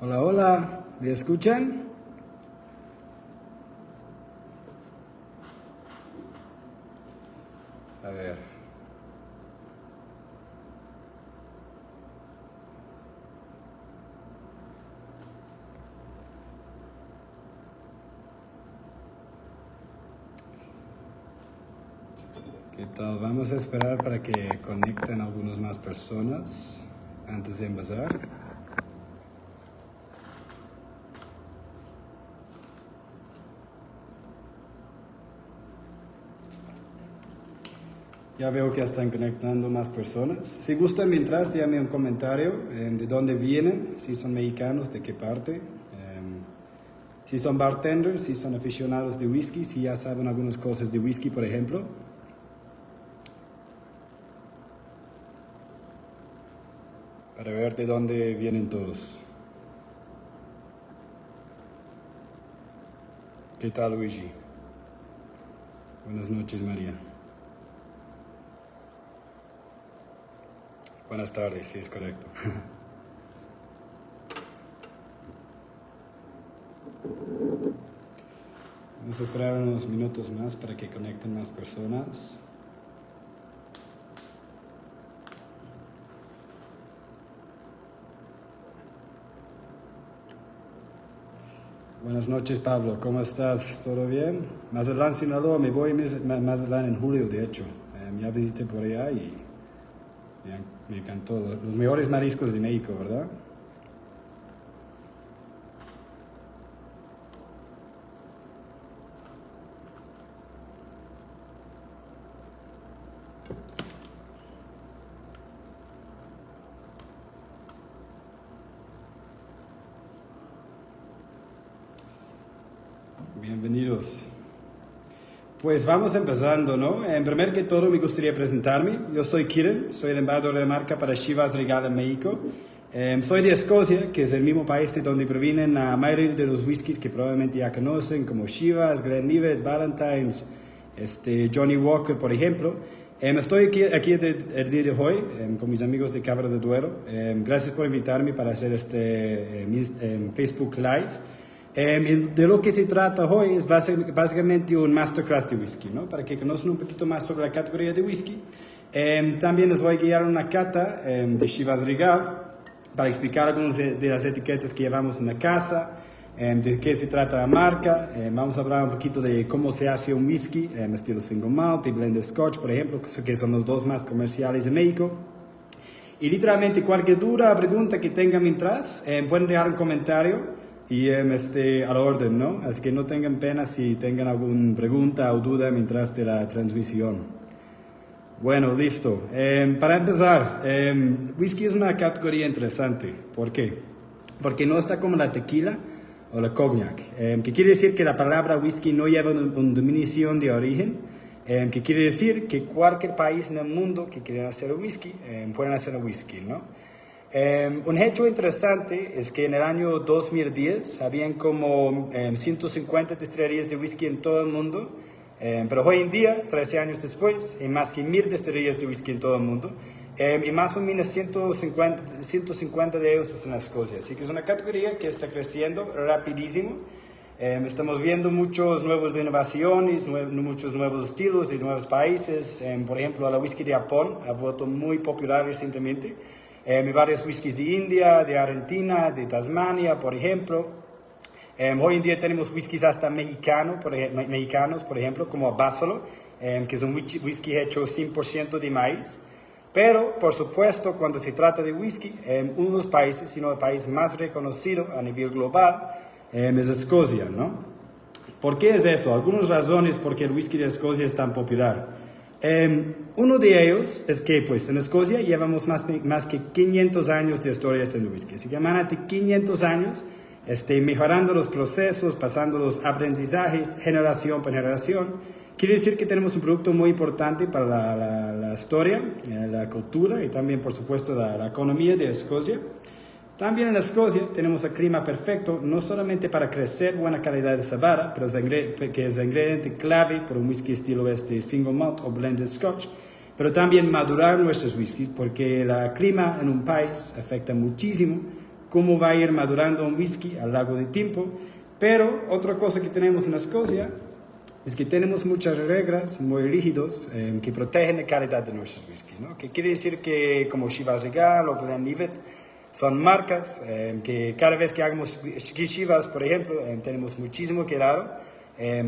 Hola, hola, ¿me escuchan? A ver. ¿Qué tal? Vamos a esperar para que conecten algunas más personas antes de empezar. Ya veo que están conectando más personas. Si gustan, mientras, díganme un comentario de dónde vienen, si son mexicanos, de qué parte, si son bartenders, si son aficionados de whisky, si ya saben algunas cosas de whisky, por ejemplo. Para ver de dónde vienen todos. ¿Qué tal, Luigi? Buenas noches, María. Buenas tardes, sí, es correcto. Vamos a esperar unos minutos más para que conecten más personas. Buenas noches, Pablo. ¿Cómo estás? ¿Todo bien? Mazatlán, Sinaloa. Me voy a Mazatlán en julio, de hecho. Ya visité por allá y me encantó. Los mejores mariscos de México, ¿verdad? Bienvenidos. Pues vamos empezando, ¿no? En primer que todo me gustaría presentarme. Yo soy Kiran, soy el embajador de marca para Chivas Regal en México. Soy de Escocia, que es el mismo país de donde provienen la mayoría de los whiskies que probablemente ya conocen, como Chivas, Glenlivet, Ballantines, Johnny Walker, por ejemplo. Estoy aquí el día de hoy con mis amigos de Cabra de Duero. Gracias por invitarme para hacer Facebook Live. De lo que se trata hoy es básicamente un masterclass de whisky, ¿no? Para que conozcan un poquito más sobre la categoría de whisky. También les voy a guiar una cata de Chivas Regal para explicar algunas de las etiquetas que llevamos en la casa, de qué se trata la marca. Vamos a hablar un poquito de cómo se hace un whisky, estilo single malt y blended scotch, por ejemplo, que son los dos más comerciales de México. Y literalmente cualquier duda o pregunta que tengan mientras, pueden dejar un comentario. Y a la orden, ¿no? Así que no tengan pena si tengan alguna pregunta o duda mientras de la transmisión. Bueno, listo. Para empezar, whisky es una categoría interesante. ¿Por qué? Porque no está como la tequila o la cognac. Que quiere decir que la palabra whisky no lleva una denominación de origen. Que quiere decir que cualquier país en el mundo que quiera hacer whisky, pueden hacer whisky, ¿no? Un hecho interesante es que en el año 2010 habían como 150 destilerías de whisky en todo el mundo, pero hoy en día, 13 años después, hay más que 1000 destilerías de whisky en todo el mundo, y más o menos 150 de ellos es en Escocia, así que es una categoría que está creciendo rapidísimo. Estamos viendo muchos nuevos innovaciones, muchos nuevos estilos de nuevos países. Por ejemplo, la whisky de Japón ha vuelto muy popular recientemente. Varios whiskies de India, de Argentina, de Tasmania, por ejemplo. Hoy en día tenemos whiskies hasta mexicanos, por ejemplo, como Basolo, que es un whisky hecho 100% de maíz. Pero, por supuesto, cuando se trata de whisky, uno de los países, sino el país más reconocido a nivel global, es Escocia, ¿no? ¿Por qué es eso? Algunas razones por qué el whisky de Escocia es tan popular. Uno de ellos es que pues en Escocia llevamos más que 500 años de historia en el whisky, así que manate 500 años mejorando los procesos, pasando los aprendizajes generación por generación. Quiere decir que tenemos un producto muy importante para la historia, la cultura y también por supuesto la economía de Escocia. También en Escocia tenemos el clima perfecto, no solamente para crecer buena calidad de cebada, pero que es el ingrediente clave para un whisky estilo single malt o blended scotch, pero también madurar nuestros whiskies, porque el clima en un país afecta muchísimo cómo va a ir madurando un whisky a lo largo del tiempo. Pero otra cosa que tenemos en Escocia es que tenemos muchas reglas muy rígidas que protegen la calidad de nuestros whiskies, ¿no? Que quiere decir que como Chivas Regal o Glenlivet son marcas que cada vez que hagamos Chivas, por ejemplo, tenemos muchísimo cuidado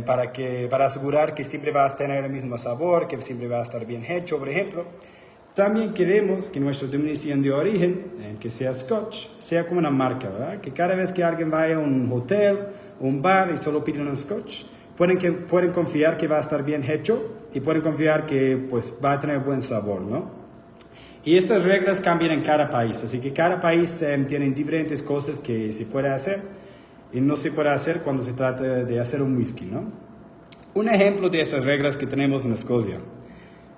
para asegurar que siempre va a tener el mismo sabor, que siempre va a estar bien hecho, por ejemplo. También queremos que nuestra denominación de origen, que sea Scotch, sea como una marca, ¿verdad? Que cada vez que alguien vaya a un hotel, un bar y solo piden un Scotch, pueden confiar que va a estar bien hecho y pueden confiar que pues, va a tener buen sabor, ¿no? Y estas reglas cambian en cada país, así que cada país tiene diferentes cosas que se puede hacer y no se puede hacer cuando se trata de hacer un whisky, ¿no? Un ejemplo de esas reglas que tenemos en Escocia.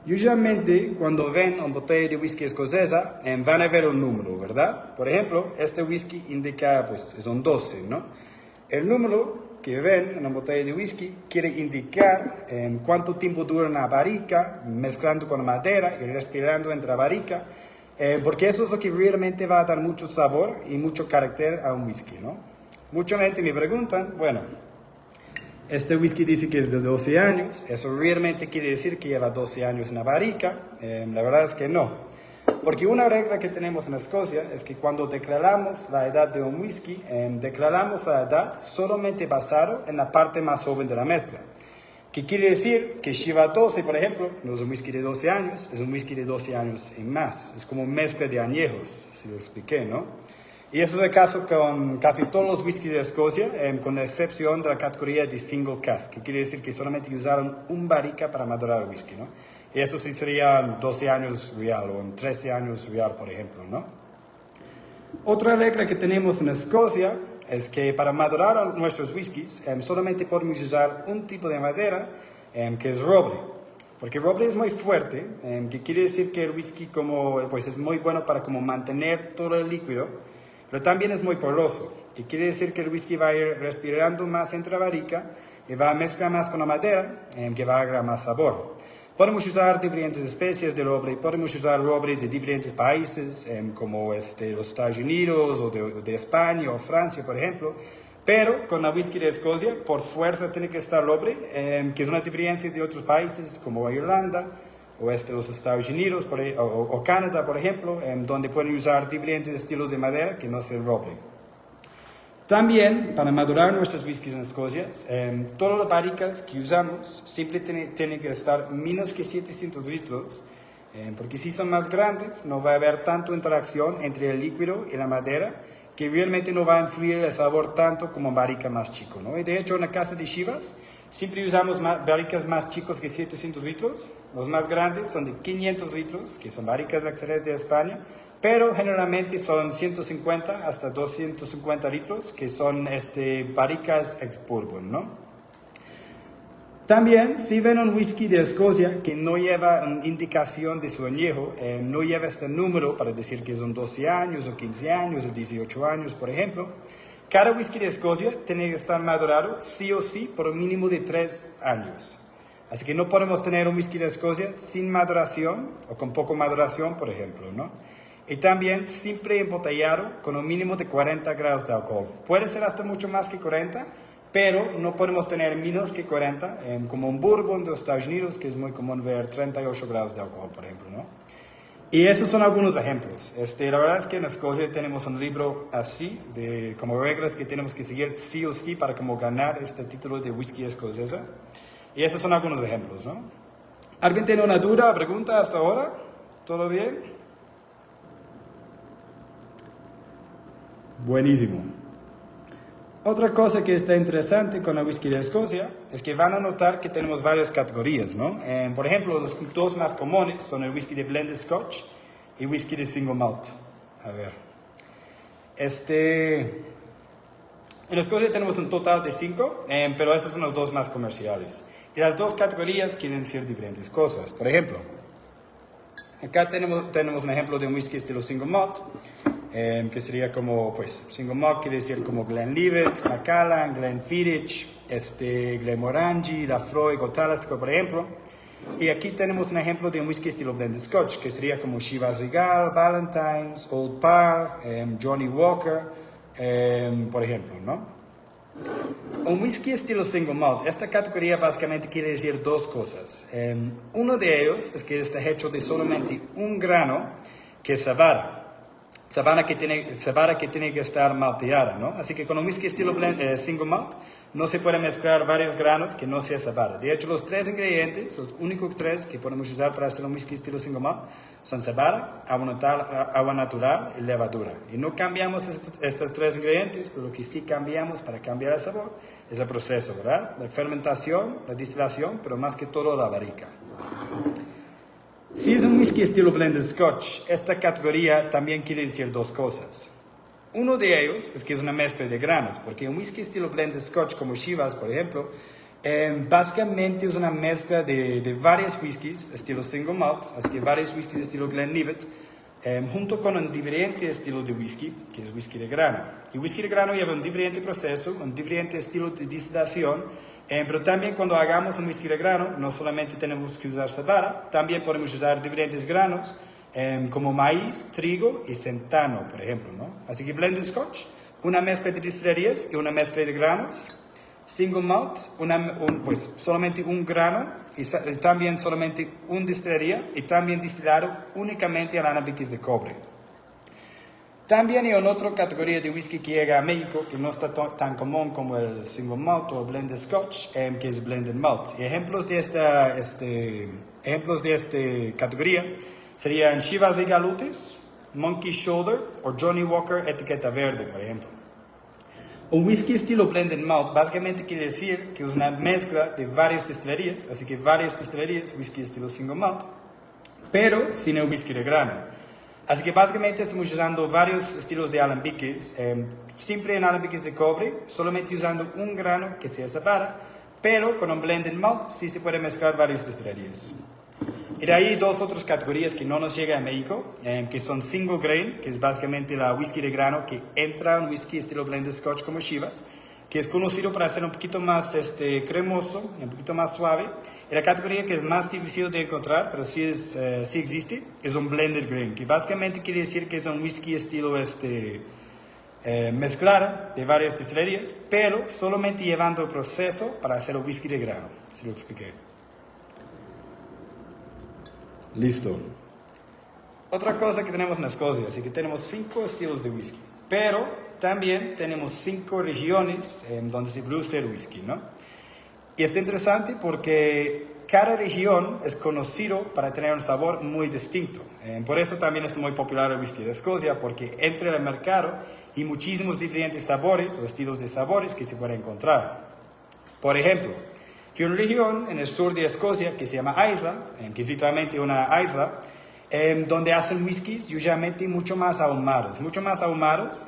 Usualmente, cuando ven una botella de whisky escocesa, van a ver un número, ¿verdad? Por ejemplo, este whisky indica, pues, es un 12, ¿no? El número que ven en una botella de whisky quiere indicar cuánto tiempo dura una barrica, mezclando con madera y respirando entre la barrica, porque eso es lo que realmente va a dar mucho sabor y mucho carácter a un whisky, ¿no? Mucha gente me preguntan, bueno, este whisky dice que es de 12 años, ¿eso realmente quiere decir que lleva 12 años en la barrica? La verdad es que no. Porque una regla que tenemos en Escocia es que cuando declaramos la edad de un whisky, declaramos la edad solamente basado en la parte más joven de la mezcla. ¿Qué quiere decir? Que Shiva 12, por ejemplo, no es un whisky de 12 años, es un whisky de 12 años y más. Es como mezcla de añejos, si lo expliqué, ¿no? Y eso es el caso con casi todos los whiskies de Escocia, con la excepción de la categoría de single cask, que quiere decir que solamente usaron un barrica para madurar el whisky, ¿no? Y eso sí serían 12 años real o en 13 años real, por ejemplo, ¿no? Otra regla que tenemos en Escocia es que para madurar nuestros whiskies solamente podemos usar un tipo de madera que es roble. Porque el roble es muy fuerte, que quiere decir que el whisky pues es muy bueno para como mantener todo el líquido, pero también es muy poroso, que quiere decir que el whisky va a ir respirando más entre la barrica y va a mezclar más con la madera, que va a agregar más sabor. Podemos usar diferentes especies de roble, podemos usar roble de diferentes países, como los Estados Unidos o de España o Francia, por ejemplo, pero con la whisky de Escocia, por fuerza tiene que estar roble, que es una diferencia de otros países como Irlanda, o los Estados Unidos o Canadá, por ejemplo, donde pueden usar diferentes estilos de madera que no es el roble. También, para madurar nuestros whiskies en Escocia, todas las barricas que usamos siempre tienen que estar menos que 700 litros, porque si son más grandes, no va a haber tanto interacción entre el líquido y la madera, que realmente no va a influir el sabor tanto como un barrica más chico, ¿no? Y de hecho, en la casa de Chivas, siempre usamos barricas más chicos que 700 litros. Los más grandes son de 500 litros, que son barricas excelentes de España, pero generalmente son 150 hasta 250 litros, que son barricas ex-bourbon, ¿no? También, si ven un whisky de Escocia que no lleva una indicación de su añejo, no lleva este número para decir que son 12 años o 15 años o 18 años, por ejemplo, cada whisky de Escocia tiene que estar madurado sí o sí por un mínimo de 3 años. Así que no podemos tener un whisky de Escocia sin maduración o con poco maduración, por ejemplo, ¿no? Y también siempre embotellado con un mínimo de 40 grados de alcohol. Puede ser hasta mucho más que 40, pero no podemos tener menos que 40, como un bourbon de los Estados Unidos, que es muy común ver 38 grados de alcohol, por ejemplo, ¿no? Y esos son algunos ejemplos. La verdad es que en Escocia tenemos un libro así, de como reglas que tenemos que seguir sí o sí para como ganar este título de whisky escocesa. Y esos son algunos ejemplos, ¿no? ¿Alguien tiene una duda o pregunta hasta ahora? ¿Todo bien? Buenísimo. Otra cosa que está interesante con la whisky de Escocia es que van a notar que tenemos varias categorías, ¿no? Por ejemplo, los dos más comunes son el whisky de blended Scotch y whisky de single malt. A ver. En Escocia tenemos un total de 5, pero esos son los dos más comerciales. Y las dos categorías quieren decir diferentes cosas. Por ejemplo, acá tenemos un ejemplo de un whisky estilo single malt, que sería como, pues, single malt quiere decir como Glenlivet, Macallan, Glenfiddich, Glenmorangie, Laphroaig o Talisker, por ejemplo. Y aquí tenemos un ejemplo de un whisky estilo blended Scotch, que sería como Chivas Regal, Ballantine's, Old Parr, Johnny Walker, por ejemplo, ¿no? Un whisky estilo single malt, esta categoría básicamente quiere decir dos cosas. Uno de ellos es que está hecho de solamente un grano, que es cebada. Cebada que tiene que estar malteada, ¿no? Así que con un whisky estilo single malt no se puede mezclar varios granos que no sea cebada. De hecho, los tres ingredientes, los únicos tres que podemos usar para hacer un whisky estilo single malt, son cebada, agua natural y levadura. Y no cambiamos estos tres ingredientes, pero lo que sí cambiamos para cambiar el sabor es el proceso, ¿verdad? La fermentación, la destilación, pero más que todo la barrica. Si es un whisky estilo blended Scotch, esta categoría también quiere decir dos cosas. Uno de ellos es que es una mezcla de granos, porque un whisky estilo blended Scotch como Chivas, por ejemplo, básicamente es una mezcla de varios whiskies estilo single malt, así que varios whiskies estilo Glenlivet, junto con un diferente estilo de whisky, que es whisky de grano. El whisky de grano lleva un diferente proceso, un diferente estilo de destilación, pero también cuando hagamos un whisky de grano, no solamente tenemos que usar cebada, también podemos usar diferentes granos, como maíz, trigo y centeno, por ejemplo, ¿no? Así que blended Scotch, una mezcla de destilerías y una mezcla de granos. Single malt, pues solamente un grano y también solamente una destilería y también destilado únicamente en alambiques de cobre. También hay una otra categoría de whisky que llega a México que no está tan común como el single malt o el blended Scotch, que es blended malt. Y ejemplos de esta categoría serían Chivas Regalutes, Monkey Shoulder o Johnny Walker etiqueta verde, por ejemplo. Un whisky estilo blended malt básicamente quiere decir que es una mezcla de varias destilerías, así que varias destilerías, whisky estilo single malt, pero sin el whisky de grano. Así que básicamente estamos usando varios estilos de alambiques, siempre en alambiques de cobre, solamente usando un grano que sea cebada, pero con un blended malt sí se puede mezclar varias destilerías. Y de ahí dos otras categorías que no nos llega a México, que son single grain, que es básicamente la whisky de grano que entra en whisky estilo blended Scotch como Chivas, que es conocido para ser un poquito más cremoso, un poquito más suave. Y la categoría que es más difícil de encontrar, pero sí existe, es un blended grain, que básicamente quiere decir que es un whisky estilo mezclada de varias destilerías, pero solamente llevando el proceso para hacer el whisky de grano, si lo expliqué. Listo. Otra cosa que tenemos en Escocia, así que tenemos 5 estilos de whisky, pero también tenemos 5 regiones donde se produce el whisky, ¿no? Y es interesante porque cada región es conocido para tener un sabor muy distinto. Por eso también es muy popular el whisky de Escocia, porque entra en el mercado y muchísimos diferentes sabores o estilos de sabores que se pueden encontrar. Por ejemplo, hay una región en el sur de Escocia que se llama Isla, que es literalmente una isla, donde hacen whiskies usualmente mucho más ahumados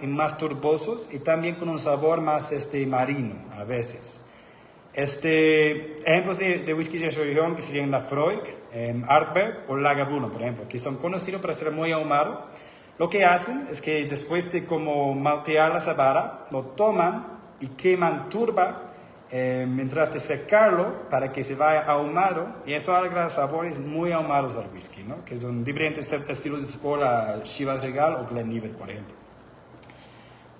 y más turbosos y también con un sabor más marino a veces. Ejemplos de whiskies de esa región que serían Lafroig, Ardbeg o Lagavulin, por ejemplo, que son conocidos para ser muy ahumados. Lo que hacen es que después de como maltear la cebada, lo toman y queman turba mientras de secarlo para que se vaya ahumado, y eso agrega sabores muy ahumados al whisky, ¿no? Que son diferentes estilos de sabor a Chivas Regal o Glenlivet, por ejemplo.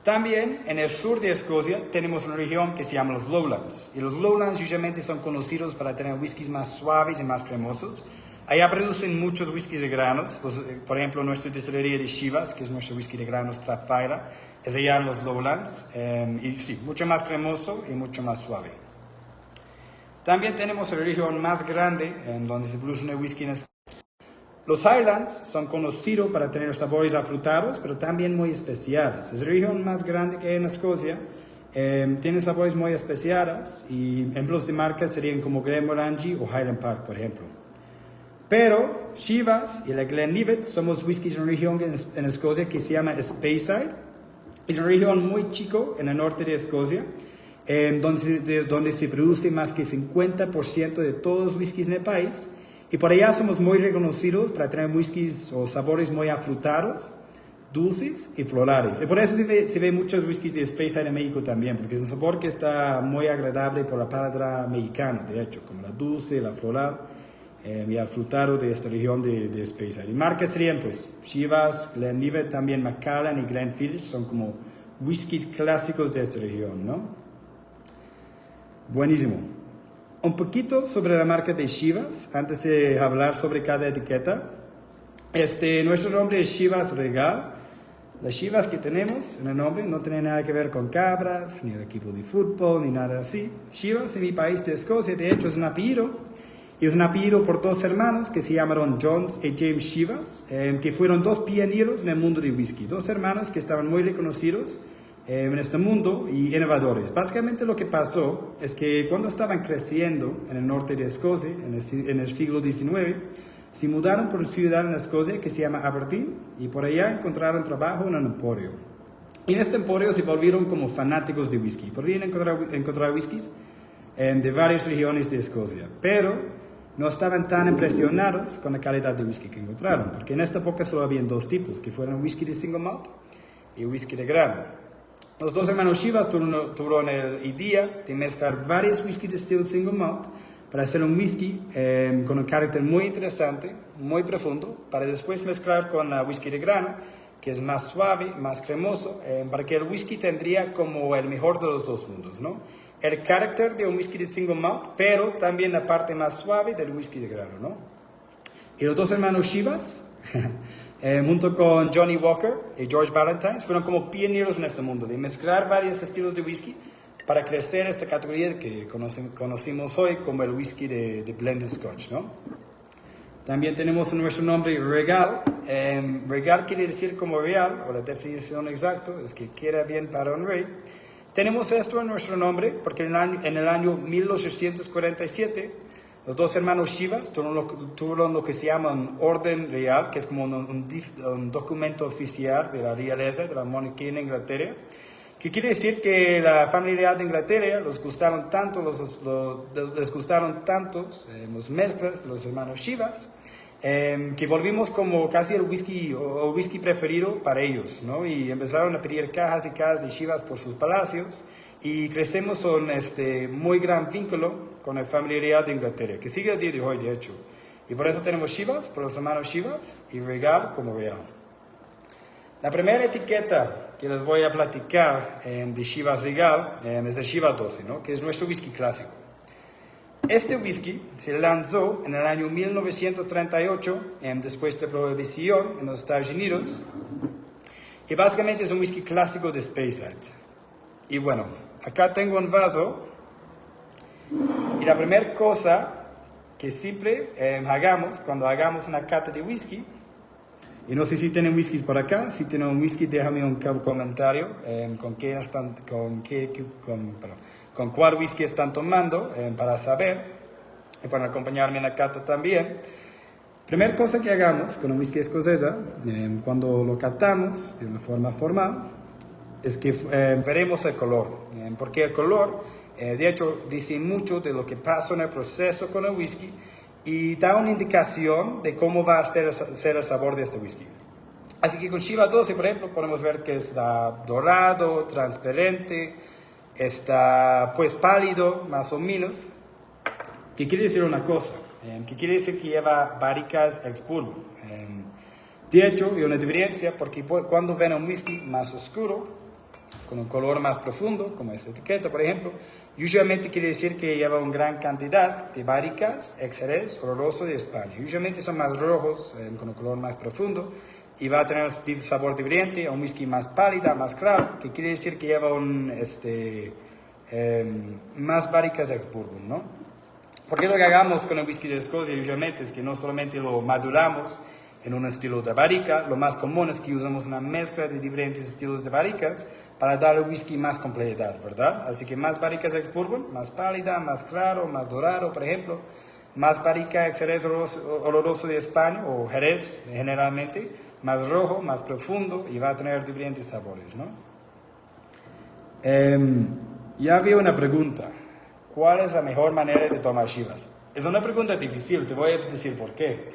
También en el sur de Escocia tenemos una región que se llama los Lowlands, y los Lowlands usualmente son conocidos para tener whiskies más suaves y más cremosos. Allá producen muchos whiskies de granos, por ejemplo nuestra destilería de Chivas, que es nuestro whisky de granos Strathfire, es allá en los Lowlands, y sí, mucho más cremoso y mucho más suave. También tenemos la región más grande en donde se produce el whisky en Escocia. Los Highlands son conocidos para tener sabores afrutados, pero también muy especiados. Es la región más grande que hay en Escocia. Tiene sabores muy especiados y ejemplos de marcas serían como Glenmorangie o Highland Park, por ejemplo. Pero Chivas y la Glenlivet somos whiskies en una región en Escocia que se llama Speyside. Es una región muy chico en el norte de Escocia, donde se produce más que 50% de todos los whiskies en el país. Y por allá somos muy reconocidos para tener whiskies o sabores muy afrutados, dulces y florales. Y por eso se ve muchos whiskies de Speyside en México también, porque es un sabor que está muy agradable por la palabra mexicana, de hecho, como la dulce, la floral y al frutado de esta región de Speyside. Y marcas serían pues Chivas, Glenlivet, también Macallan y Glenfiddich, son como whiskies clásicos de esta región, ¿no? Buenísimo. Un poquito sobre la marca de Chivas, antes de hablar sobre cada etiqueta. Nuestro nombre es Chivas Regal. Las Chivas que tenemos en el nombre no tienen nada que ver con cabras, ni el equipo de fútbol, ni nada así. Chivas en mi país de Escocia, de hecho, es un apellido. Y es un apellido por dos hermanos que se llamaron John y James Chivas, que fueron dos pioneros en el mundo del whisky. Dos hermanos que estaban muy reconocidos en este mundo y innovadores. Básicamente lo que pasó es que cuando estaban creciendo en el norte de Escocia, en el siglo XIX, se mudaron por una ciudad en Escocia que se llama Aberdeen y por allá encontraron trabajo en un emporio. Y en este emporio se volvieron como fanáticos de whisky. Podrían encontrar whiskies de varias regiones de Escocia, pero no estaban tan impresionados con la calidad de whisky que encontraron, porque en esta época solo habían dos tipos, que fueron whisky de single malt y whisky de grano. Los dos hermanos Chivas tuvieron la idea de mezclar varios whisky de estilo single malt para hacer un whisky con un carácter muy interesante, muy profundo, para después mezclar con whisky de grano, que es más suave, más cremoso, para que el whisky tendría como el mejor de los dos mundos, ¿no? El carácter de un whisky de single malt, pero también la parte más suave del whisky de grano, ¿no? Y los dos hermanos Chivas, junto con Johnny Walker y George Valentine, fueron como pioneros en este mundo, de mezclar varios estilos de whisky para crecer esta categoría que conocimos hoy como el whisky de blended scotch, ¿no? También tenemos en nuestro nombre Regal. Regal quiere decir como real, o la definición exacta es que queda bien para un rey. Tenemos esto en nuestro nombre porque en el año 1847 los dos hermanos Chivas tuvieron lo que se llama un orden real, que es como un documento oficial de la realeza, de la monarquía en Inglaterra, que quiere decir que la familia de Inglaterra les gustaron tanto los mezclas de los hermanos Chivas, que volvimos como casi el whisky preferido para ellos, ¿no? Y empezaron a pedir cajas y cajas de Chivas por sus palacios y crecemos un muy gran vínculo con la familia real de Inglaterra, que sigue el día de hoy, de hecho. Y por eso tenemos Chivas, por los hermanos Chivas, y Regal como Real. La primera etiqueta que les voy a platicar de Chivas Regal es el Chivas 12, ¿no? Que es nuestro whisky clásico. Este whisky se lanzó en el año 1938, después de prohibición en los Estados Unidos, y básicamente es un whisky clásico de Speyside. Y bueno, acá tengo un vaso, y la primera cosa que siempre hagamos cuando hagamos una cata de whisky, y no sé si tienen whiskies por acá, si tienen un whisky déjame un comentario con cuál whisky están tomando para saber y para acompañarme en la cata también. Primera cosa que hagamos con un whisky escocesa, cuando lo catamos de una forma formal, es que veremos el color, porque el color, de hecho, dice mucho de lo que pasa en el proceso con el whisky y da una indicación de cómo va a ser el sabor de este whisky. Así que con Chivas 12, por ejemplo, podemos ver que está dorado, transparente, está pues pálido, más o menos. Que quiere decir una cosa, que quiere decir que lleva barricas ex-bourbon. De hecho, hay una diferencia porque cuando ven un whisky más oscuro, con un color más profundo, como esta etiqueta, por ejemplo, usualmente quiere decir que lleva una gran cantidad de barricas ex-Jerez oloroso de España. Usualmente son más rojos, con un color más profundo, y va a tener un sabor diferente, un whisky más pálida, más claro, que quiere decir que lleva más barricas ex-bourbon, ¿no? Porque lo que hagamos con el whisky de Escocia usualmente es que no solamente lo maduramos en un estilo de barrica, lo más común es que usamos una mezcla de diferentes estilos de barricas para dar al whisky más complejidad, ¿verdad? Así que más barricas ex-bourbon, más pálida, más claro, más dorado, por ejemplo, más barrica ex-Jerez oloroso de España, o Jerez generalmente, más rojo, más profundo, y va a tener diferentes sabores, ¿no? Ya había una pregunta. ¿Cuál es la mejor manera de tomar Chivas? Es una pregunta difícil, te voy a decir por qué.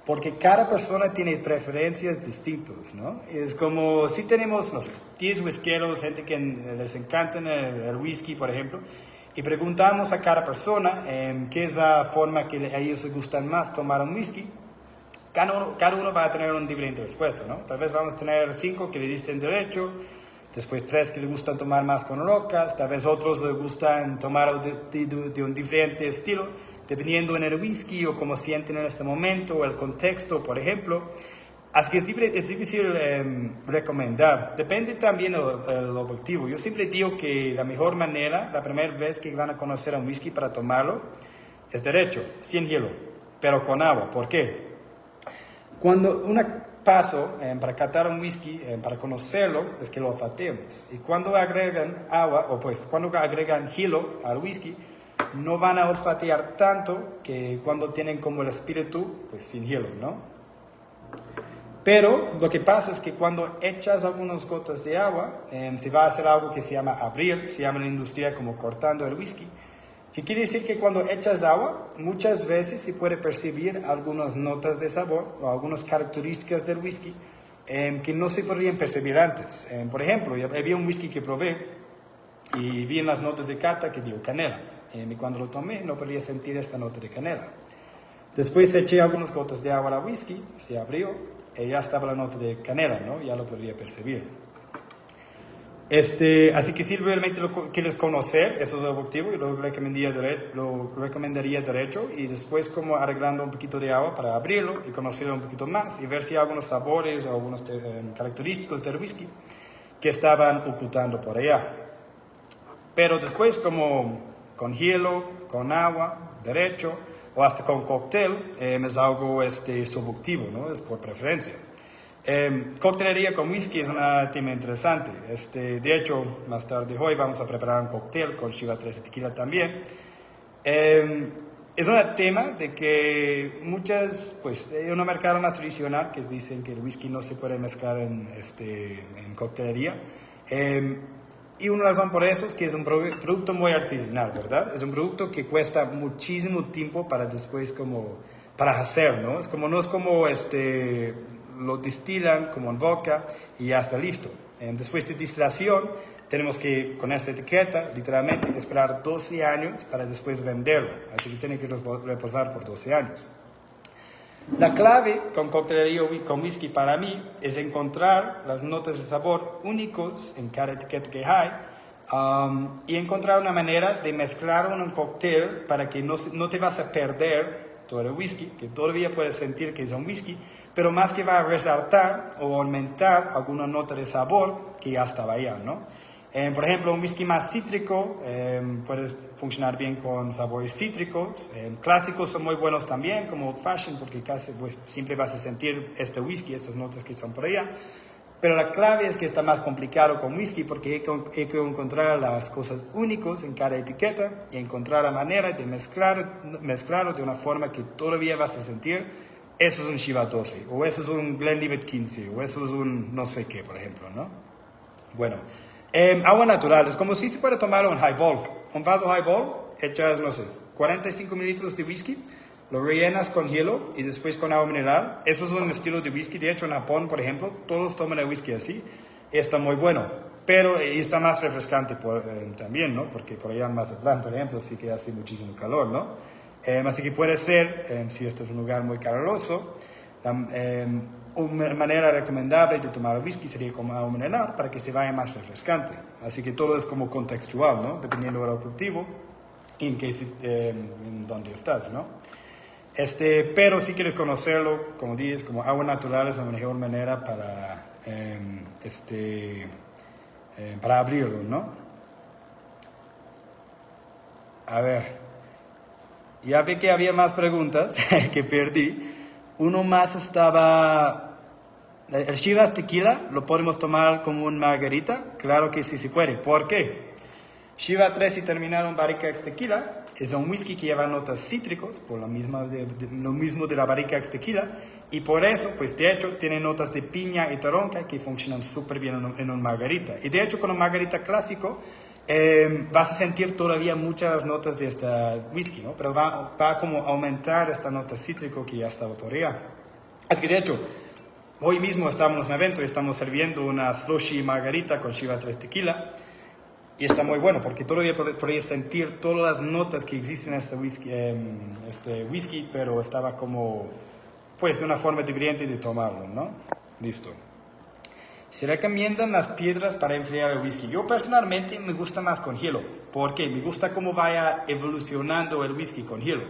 Porque cada persona tiene preferencias distintas, ¿no? Es como si tenemos, no sé, 10 whiskeros, gente que les encanta el whisky, por ejemplo, Y preguntamos a cada persona qué es la forma que a ellos les gustan más tomar un whisky. Cada uno va a tener una diferente respuesta, ¿no? Tal vez vamos a tener 5 que le dicen derecho, después 3 que les gustan tomar más con rocas, tal vez otros les gustan tomar de un diferente estilo, dependiendo en el whisky o cómo sienten en este momento o el contexto, por ejemplo. Así que es difícil recomendar. Depende también del objetivo. Yo siempre digo que la mejor manera, la primera vez que van a conocer un whisky para tomarlo, es derecho, sin hielo, pero con agua. ¿Por qué? Cuando un paso para catar un whisky, para conocerlo, es que lo olfateemos. Y cuando agregan agua, o pues cuando agregan hielo al whisky, no van a olfatear tanto que cuando tienen como el espíritu, pues sin hielo, ¿no? Pero lo que pasa es que cuando echas algunas gotas de agua, se va a hacer algo que se llama abrir, se llama en la industria como cortando el whisky, que quiere decir que cuando echas agua, muchas veces se puede percibir algunas notas de sabor o algunas características del whisky que no se podrían percibir antes. Por ejemplo, había un whisky que probé y vi en las notas de cata que digo canela. Y cuando lo tomé no podía sentir esta nota de canela. Después eché algunas gotas de agua al whisky, se abrió y ya estaba la nota de canela, ¿no? Ya lo podría percibir. Así que si realmente lo quieres conocer, eso es el objetivo, y lo recomendaría derecho y después como arreglando un poquito de agua para abrirlo y conocerlo un poquito más y ver si hay algunos sabores o algunos característicos del whisky que estaban ocultando por allá. Pero después como con hielo, con agua, derecho o hasta con cóctel es algo subjetivo, ¿no? Es por preferencia. Coctelería con whisky es un tema interesante. De hecho, más tarde hoy vamos a preparar un cóctel con Shiva 13 Tequila también. Es un tema de que muchas, pues, hay un mercado más tradicional que dicen que el whisky no se puede mezclar en coctelería. Y una razón por eso es que es un producto muy artesanal, ¿verdad? Es un producto que cuesta muchísimo tiempo para después para hacer, ¿no? No es como lo destilan como en boca y ya está listo. Después de destilación, tenemos que, con esta etiqueta, literalmente, esperar 12 años para después venderlo. Así que tiene que reposar por 12 años. La clave con coctelería con whisky para mí es encontrar las notas de sabor únicos en cada etiqueta que hay y encontrar una manera de mezclar un cóctel para que no te vas a perder todo el whisky, que todavía puedes sentir que es un whisky, pero más que va a resaltar o aumentar alguna nota de sabor que ya estaba allá, ¿no? Por ejemplo, un whisky más cítrico puede funcionar bien con sabores cítricos. Clásicos son muy buenos también, como Old Fashioned, porque casi siempre vas a sentir este whisky, estas notas que son por allá. Pero la clave es que está más complicado con whisky porque hay que encontrar las cosas únicas en cada etiqueta y encontrar la manera de mezclarlo de una forma que todavía vas a sentir. Eso es un Shiva 12, o eso es un Glenlivet 15, o eso es un no sé qué, por ejemplo, ¿no? Bueno, agua natural, es como si se puede tomar un highball. Un vaso highball, echas, no sé, 45 mililitros de whisky, lo rellenas con hielo y después con agua mineral. Eso es un estilo de whisky. De hecho, en Japón, por ejemplo, todos toman el whisky así. Y está muy bueno. Pero está más refrescante también, ¿no? Porque por allá en Mazatlán, por ejemplo, sí que hace muchísimo calor, ¿no? Así que puede ser, si este es un lugar muy caluroso, una manera recomendable de tomar el whisky sería como agua mineral para que se vaya más refrescante. Así que todo es como contextual, ¿no? Dependiendo del objetivo y en dónde estás, ¿no? Pero si quieres conocerlo, como dices, como agua natural es la mejor manera para abrirlo, ¿no? A ver, ya vi que había más preguntas que perdí. Uno más estaba, el Chivas Tequila, ¿lo podemos tomar como un margarita? Claro que sí se puede. ¿Por qué? Shiva 13 terminaron Barrica Ex Tequila es un whisky que lleva notas cítricos, por lo mismo de la Barrica Ex Tequila, y por eso, pues de hecho, tiene notas de piña y toronja que funcionan súper bien en un margarita. Y de hecho, con un margarita clásico, vas a sentir todavía muchas notas de esta whisky, ¿no? Pero va a como aumentar esta nota cítrico que ya estaba por allá. Así que de hecho, hoy mismo estamos en un evento y estamos sirviendo una slushy margarita con Shiva 3 Tequila. Y está muy bueno porque todavía podía sentir todas las notas que existen en este whisky, pero estaba como, pues, una forma diferente de tomarlo, ¿no? Listo. Se recomiendan las piedras para enfriar el whisky. Yo personalmente me gusta más con hielo, porque me gusta cómo vaya evolucionando el whisky con hielo.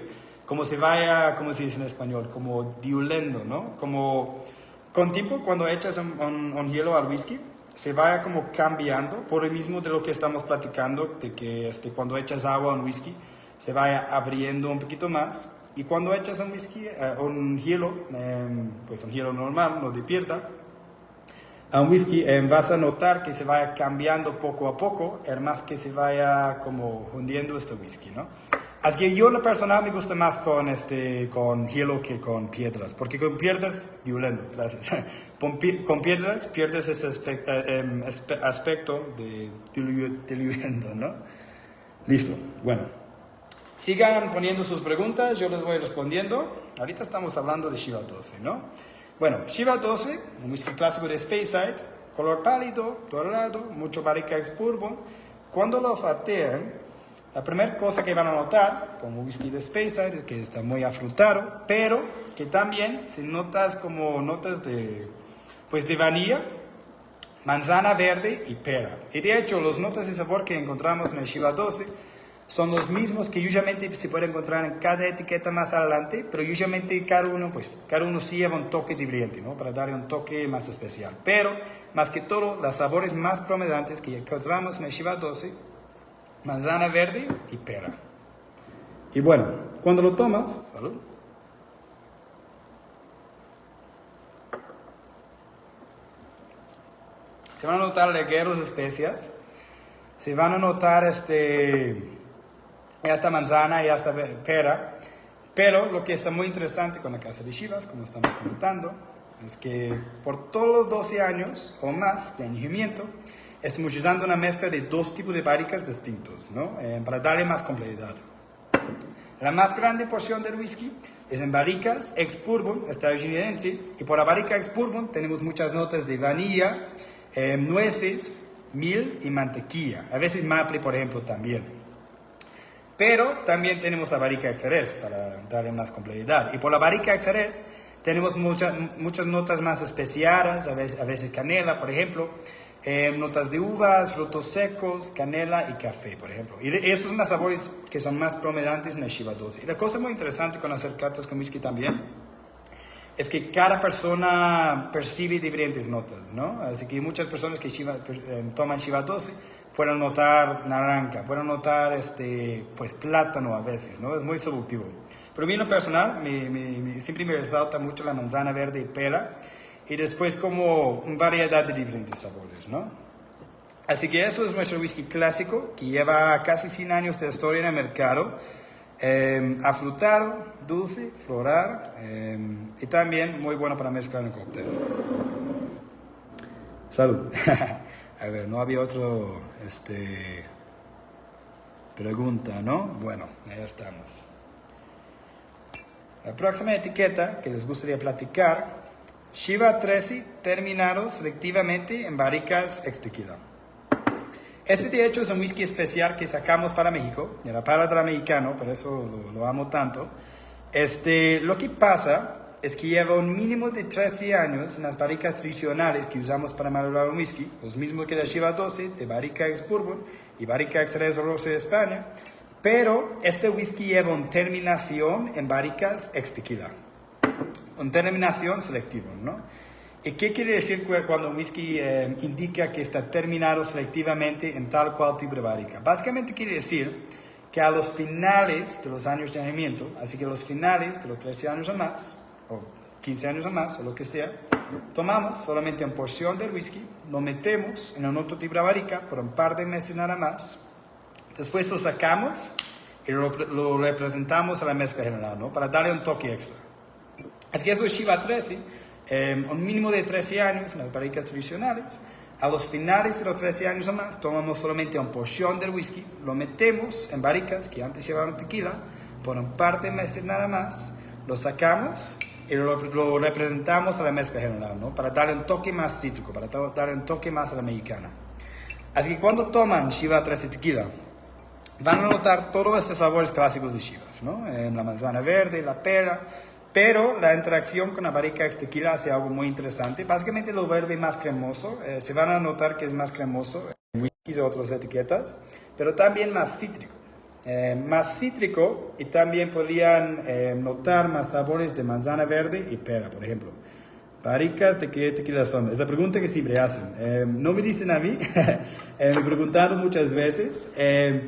Como se vaya, ¿cómo se dice en español? Como diluyendo, ¿no? Como con tiempo, cuando echas un hielo al whisky, se vaya como cambiando, por el mismo de lo que estamos platicando, de que cuando echas agua a un whisky, se vaya abriendo un poquito más. Y cuando echas un hielo, pues un hielo normal, no de piedra, a un whisky, vas a notar que se vaya cambiando poco a poco, más que se vaya como hundiendo este whisky, ¿no? Así que yo, lo personal, me gusta más con hielo que con piedras, porque con piedras, diluyendo, gracias, con piedras pierdes ese aspecto de diluyendo, ¿no? Listo, bueno. Sigan poniendo sus preguntas, yo les voy respondiendo. Ahorita estamos hablando de Shiva 12, ¿no? Bueno, Shiva 12, un whisky clásico de Speyside, color pálido, dorado, mucho barrica ex bourbon. Cuando lo fatean, la primera cosa que van a notar, como whisky de Speyside, es que está muy afrutado, pero que también se notas como notas de vanilla, manzana verde y pera. Y de hecho, los notas de sabor que encontramos en el Shiva 12 son los mismos que usualmente se puede encontrar en cada etiqueta más adelante, pero usualmente cada uno sí lleva un toque diferente, ¿no? Para darle un toque más especial. Pero, más que todo, los sabores más prominentes que encontramos en el Shiva 12, manzana verde y pera. Y bueno, cuando lo tomas, salud. Se van a notar ligeros especias, se van a notar esta manzana y esta pera, pero lo que está muy interesante con la casa de Shivas, como estamos comentando, es que por todos los 12 años o más de añejamiento, estamos usando una mezcla de dos tipos de barricas distintos, ¿no? Para darle más complejidad. La más grande porción del whisky es en barricas ex-bourbon estadounidenses, y por la barrica ex-bourbon tenemos muchas notas de vanilla, nueces, miel y mantequilla, a veces maple, por ejemplo, también. Pero también tenemos la barrica Xerez para darle más complejidad. Y por la barrica Xerez tenemos muchas notas más especiadas, a veces canela, por ejemplo, notas de uvas, frutos secos, canela y café, por ejemplo. Y estos son los sabores que son más prominentes en el Shiva 12. Y la cosa muy interesante con hacer catas con whisky también es que cada persona percibe diferentes notas, ¿no? Así que muchas personas que toman Shiva 12 pueden notar naranja, pueden notar pues plátano a veces, ¿no? Es muy subjetivo. Pero a mí en lo personal siempre me resalta mucho la manzana verde y pera, y después como una variedad de diferentes sabores, ¿no? Así que eso es nuestro whisky clásico, que lleva casi 100 años de historia en el mercado, afrutado, dulce, floral, y también muy bueno para mezclar en el cóctel. Salud. A ver, no había otro pregunta, ¿no? Bueno, ahí estamos. La próxima etiqueta que les gustaría platicar, Shiva 13 terminado selectivamente en barricas ex tequila. Este de hecho es un whisky especial que sacamos para México, y era paladar mexicano, por eso lo amo tanto. Lo que pasa es que lleva un mínimo de 13 años en las barricas tradicionales que usamos para madurar un whisky, los mismos que la Shiva 12 de barrica ex bourbon y barrica ex Jerez Rosso de España, pero este whisky lleva una terminación en barricas ex tequila, una terminación selectiva, ¿no? ¿Y qué quiere decir cuando un whisky indica que está terminado selectivamente en tal cual tipo de barrica? Básicamente quiere decir que a los finales de los años de añejamiento, así que a los finales de los 13 años o más, o 15 años o más, o lo que sea, tomamos solamente una porción del whisky, lo metemos en un otro tipo de barrica por un par de meses nada más, después lo sacamos y lo representamos a la mezcla general, ¿no? Para darle un toque extra. Así que eso es Shiva 13, un mínimo de 13 años en las barricas tradicionales. A los finales de los 13 años o más, tomamos solamente una porción del whisky, lo metemos en barricas que antes llevaban tequila por un par de meses nada más, lo sacamos y lo representamos a la mezcla general, ¿no? Para darle un toque más cítrico, para darle un toque más a la mexicana. Así que cuando toman Shiva 13 tequila, van a notar todos estos sabores clásicos de Chivas, ¿no? La manzana verde, la pera, pero la interacción con la Barrica X tequila hace algo muy interesante. Básicamente lo vuelve más cremoso, se van a notar que es más cremoso en whiskies y otras etiquetas, pero también más cítrico y también podrían notar más sabores de manzana verde y pera, por ejemplo. Barricas, ¿de qué tequila son? Es la pregunta que siempre hacen. No me dicen a mí, me preguntaron muchas veces,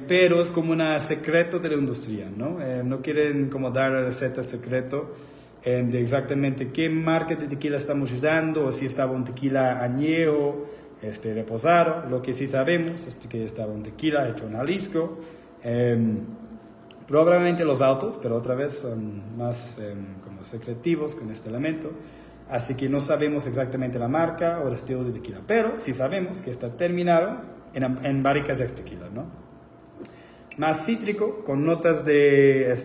pero es como un secreto de la industria, ¿no? No quieren como dar la receta secreto de exactamente qué marca de tequila estamos usando, o si estaba un tequila añejo, reposado. Lo que sí sabemos es que estaba un tequila hecho en Jalisco. Probablemente los altos, pero otra vez son más como secretivos con este elemento. Así que no sabemos exactamente la marca o el estilo de tequila, pero sí sabemos que está terminado en Barricas X tequila, ¿no? Más cítrico, con notas de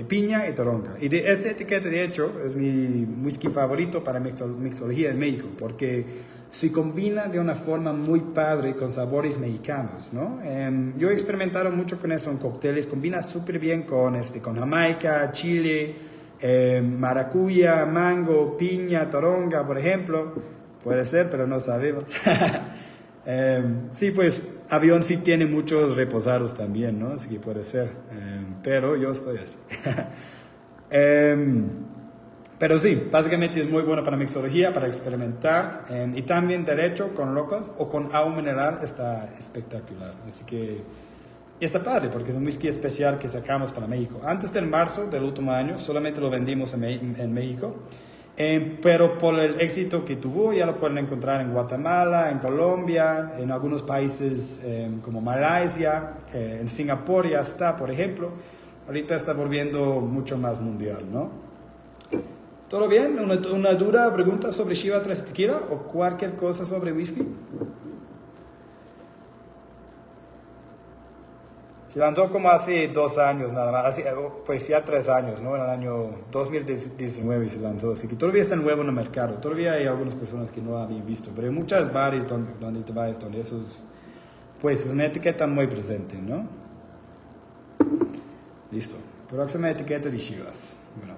piña y toronja. Y de esta etiqueta, de hecho, es mi whisky favorito para mixología en México, porque se combina de una forma muy padre con sabores mexicanos, ¿no? Yo he experimentado mucho con eso en cócteles, combina súper bien con Jamaica, chile, maracuya, mango, piña, toronja, por ejemplo. Puede ser, pero no sabemos. Sí, pues avión sí tiene muchos reposados también, ¿no? Así que puede ser, pero yo estoy así. Pero sí, básicamente es muy bueno para mixología, para experimentar, y también derecho con locas o con agua mineral está espectacular. Así que y está padre porque es un whisky especial que sacamos para México. Antes del marzo del último año solamente lo vendimos en México, pero por el éxito que tuvo ya lo pueden encontrar en Guatemala, en Colombia, en algunos países como Malasia, en Singapur ya está, por ejemplo. Ahorita está volviendo mucho más mundial, ¿no? ¿Todo bien? ¿Una dura pregunta sobre Shiva 13 Tequila o cualquier cosa sobre whisky? Se lanzó como hace 2 años nada más, pues ya 3 años, ¿no? En el año 2019 se lanzó, así que todavía está nuevo en el mercado. Todavía hay algunas personas que no lo habían visto, pero hay muchas bares donde te vas, donde eso es, pues es una etiqueta muy presente, ¿no? Listo. Próxima etiqueta de Chivas. Bueno,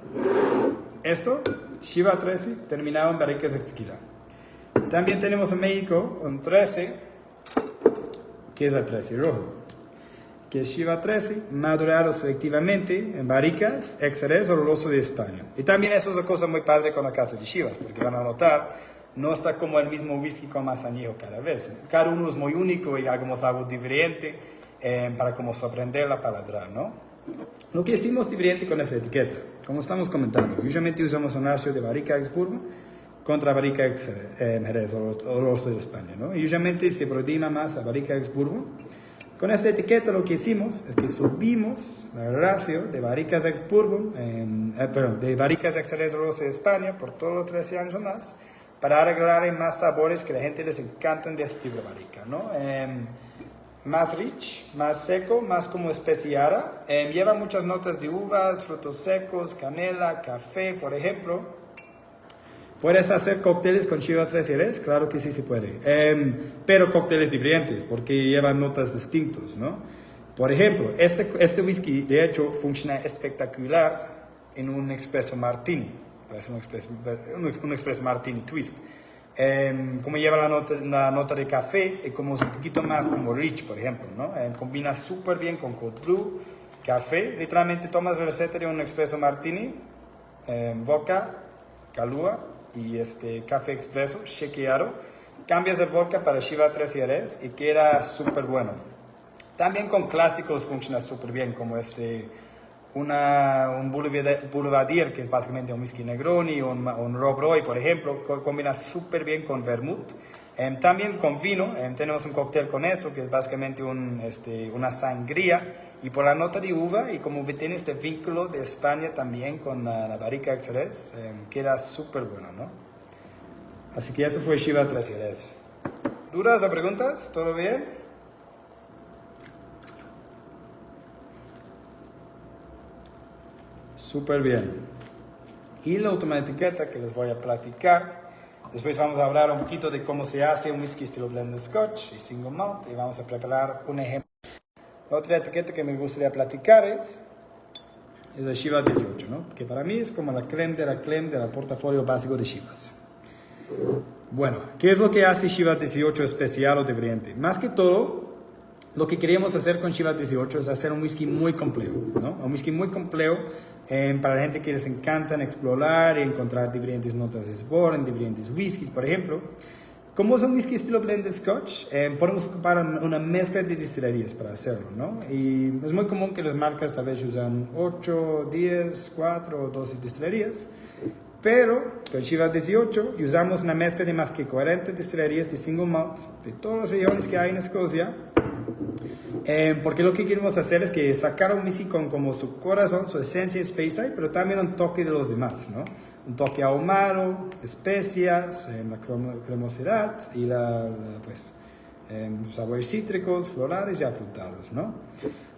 esto, Shiva 13, terminado en Barricas de tequila. También tenemos en México un 13, que es el 13 rojo, que es Shiva 13, madurado selectivamente en barricas XRS oloroso de España. Y también eso es una cosa muy padre con la casa de Chivas, porque van a notar, no está como el mismo whisky con más añejo cada vez. Cada uno es muy único y hagamos algo diferente para como sorprender la paladar, ¿no? Lo que hicimos diferente con esa etiqueta, como estamos comentando, usualmente usamos un ácido de barrica ex bourbon contra barrica ex Jerez oloroso de España, ¿no? Y usualmente se predomina más a barrica ex bourbon. Con esta etiqueta lo que hicimos es que subimos el ratio de barricas ex bourbon, de barricas ex Jerez oloroso de España por todos los 13 años o más, para arreglar más sabores que a la gente les encantan de este tipo de barrica, ¿no? Más rich, más seco, más como especiada. Lleva muchas notas de uvas, frutos secos, canela, café, por ejemplo. ¿Puedes hacer cócteles con Shiva 13 Jerez? Claro que sí se puede. Pero cócteles diferentes, porque llevan notas distintas, ¿no? Por ejemplo, este whisky, de hecho, funciona espectacular en un espresso martini. Parece un espresso martini twist. Como lleva la nota de café y como es un poquito más como rich, por ejemplo, ¿no? Combina súper bien con cold brew, café. Literalmente tomas la receta de un espresso martini, vodka, Kahlua y café expreso, shakeado. Cambias el vodka para Shiva 13 Jerez y queda súper bueno. También con clásicos funciona súper bien, como un Boulevardier, que es básicamente un whisky Negroni, un Rob Roy, por ejemplo, combina súper bien con vermouth. También con vino, tenemos un cóctel con eso, que es básicamente una sangría, y por la nota de uva, y como tiene este vínculo de España también con la barrica Jerez, queda súper bueno, ¿no? Así que eso fue Shiva 13 Jerez. ¿Dudas o preguntas? ¿Todo bien? Súper bien. Y la última etiqueta que les voy a platicar Después vamos a hablar un poquito de cómo se hace un whisky estilo blended Scotch y single malt, y vamos a preparar un ejemplo. Otra etiqueta que me gustaría platicar es el Chivas 18, ¿no? Que para mí es como la creme del portafolio básico de Chivas. Bueno, ¿qué es lo que hace Chivas 18 especial o diferente? Más que todo, lo que queríamos hacer con Chivas 18 es hacer un whisky muy complejo, ¿no? Un whisky muy complejo para la gente que les encanta explorar y encontrar diferentes notas de sabor en diferentes whiskies, por ejemplo. Como es un whisky estilo blended Scotch, podemos ocupar una mezcla de destilerías para hacerlo, ¿no? Y es muy común que las marcas tal vez usan 8, 10, 4 o 12 destilerías, pero con Chivas 18 usamos una mezcla de más que 40 destilerías de single malt de todas las regiones que hay en Escocia, porque lo que queremos hacer es que sacar un whisky con como su corazón, su esencia Speyside, pero también un toque de los demás, ¿no? Un toque ahumado, especias, la cremosidad y sabores cítricos, florales y afrutados, ¿no?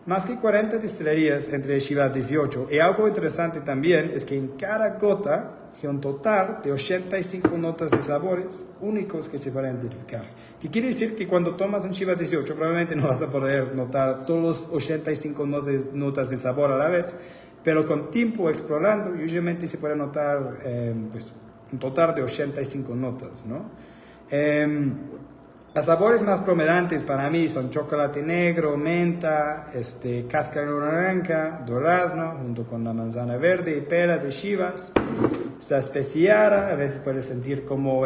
Más que 40 destilerías entre Chivas 18, y algo interesante también es que en cada gota hay un total de 85 notas de sabores únicos que se pueden identificar. Que quiere decir que cuando tomas un Chivas 18 probablemente no vas a poder notar todos los 85 notas de sabor a la vez, pero con tiempo explorando, usualmente se puede notar un total de 85 notas, ¿no? Los sabores más prominentes para mí son chocolate negro, menta, cáscara naranja, durazno, junto con la manzana verde y pera de Chivas. Está especiada, a veces puedes sentir como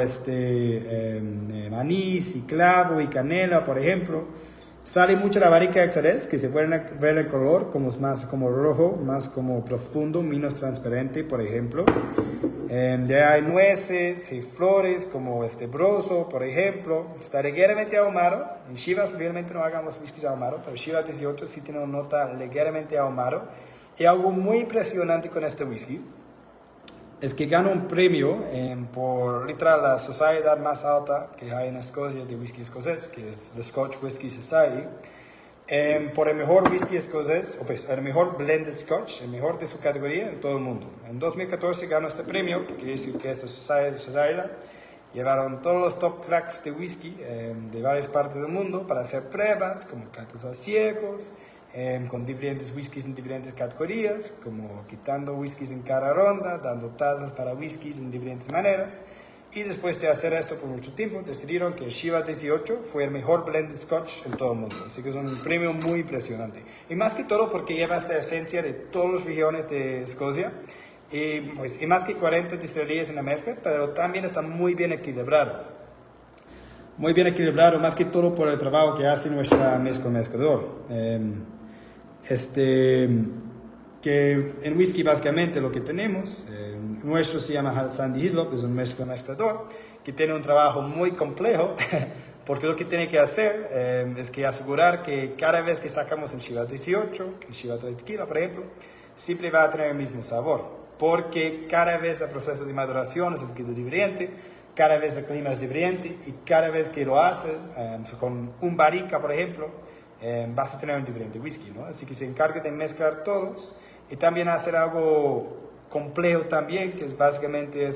anís y clavo y canela, por ejemplo. Sale mucho la barrica XRS, que se puede ver el color como es más como rojo, más como profundo, menos transparente, por ejemplo. De hay nueces y flores como brozo, por ejemplo. Está ligeramente ahumado. En Chivas realmente no hagamos whiskies ahumados, pero Chivas 18 sí tiene una nota ligeramente ahumado. Y algo muy impresionante con este whisky es que gana un premio por literal la sociedad más alta que hay en Escocia de whisky escocés, que es la Scotch Whisky Society, por el mejor whisky escocés, o pues el mejor blended Scotch, el mejor de su categoría en todo el mundo. En 2014 ganó este premio, que quiere decir que esta sociedad llevaron todos los top cracks de whisky de varias partes del mundo para hacer pruebas, como catas a ciegos, con diferentes whiskies en diferentes categorías, como quitando whiskies en cada ronda, dando tazas para whiskies en diferentes maneras. Y después de hacer esto por mucho tiempo, decidieron que Chivas 18 fue el mejor blended Scotch en todo el mundo. Así que es un premio muy impresionante. Y más que todo porque lleva esta esencia de todas las regiones de Escocia. Y más que 40 destilerías en la mezcla, pero también está muy bien equilibrado. Muy bien equilibrado, más que todo por el trabajo que hace nuestra mezclador. Que en whisky básicamente lo que tenemos, nuestro se llama Sandy Hislop, es un mezclador que tiene un trabajo muy complejo, porque lo que tiene que hacer es que asegurar que cada vez que sacamos un Chivas 18, un Chivas 3 tequila por ejemplo, siempre va a tener el mismo sabor, porque cada vez el proceso de maduración es un poquito diferente, cada vez el clima es diferente, y cada vez que lo haces con un barrica por ejemplo, vas a tener un diferente whisky, ¿no? Así que se encarga de mezclar todos y también hacer algo complejo también, que es básicamente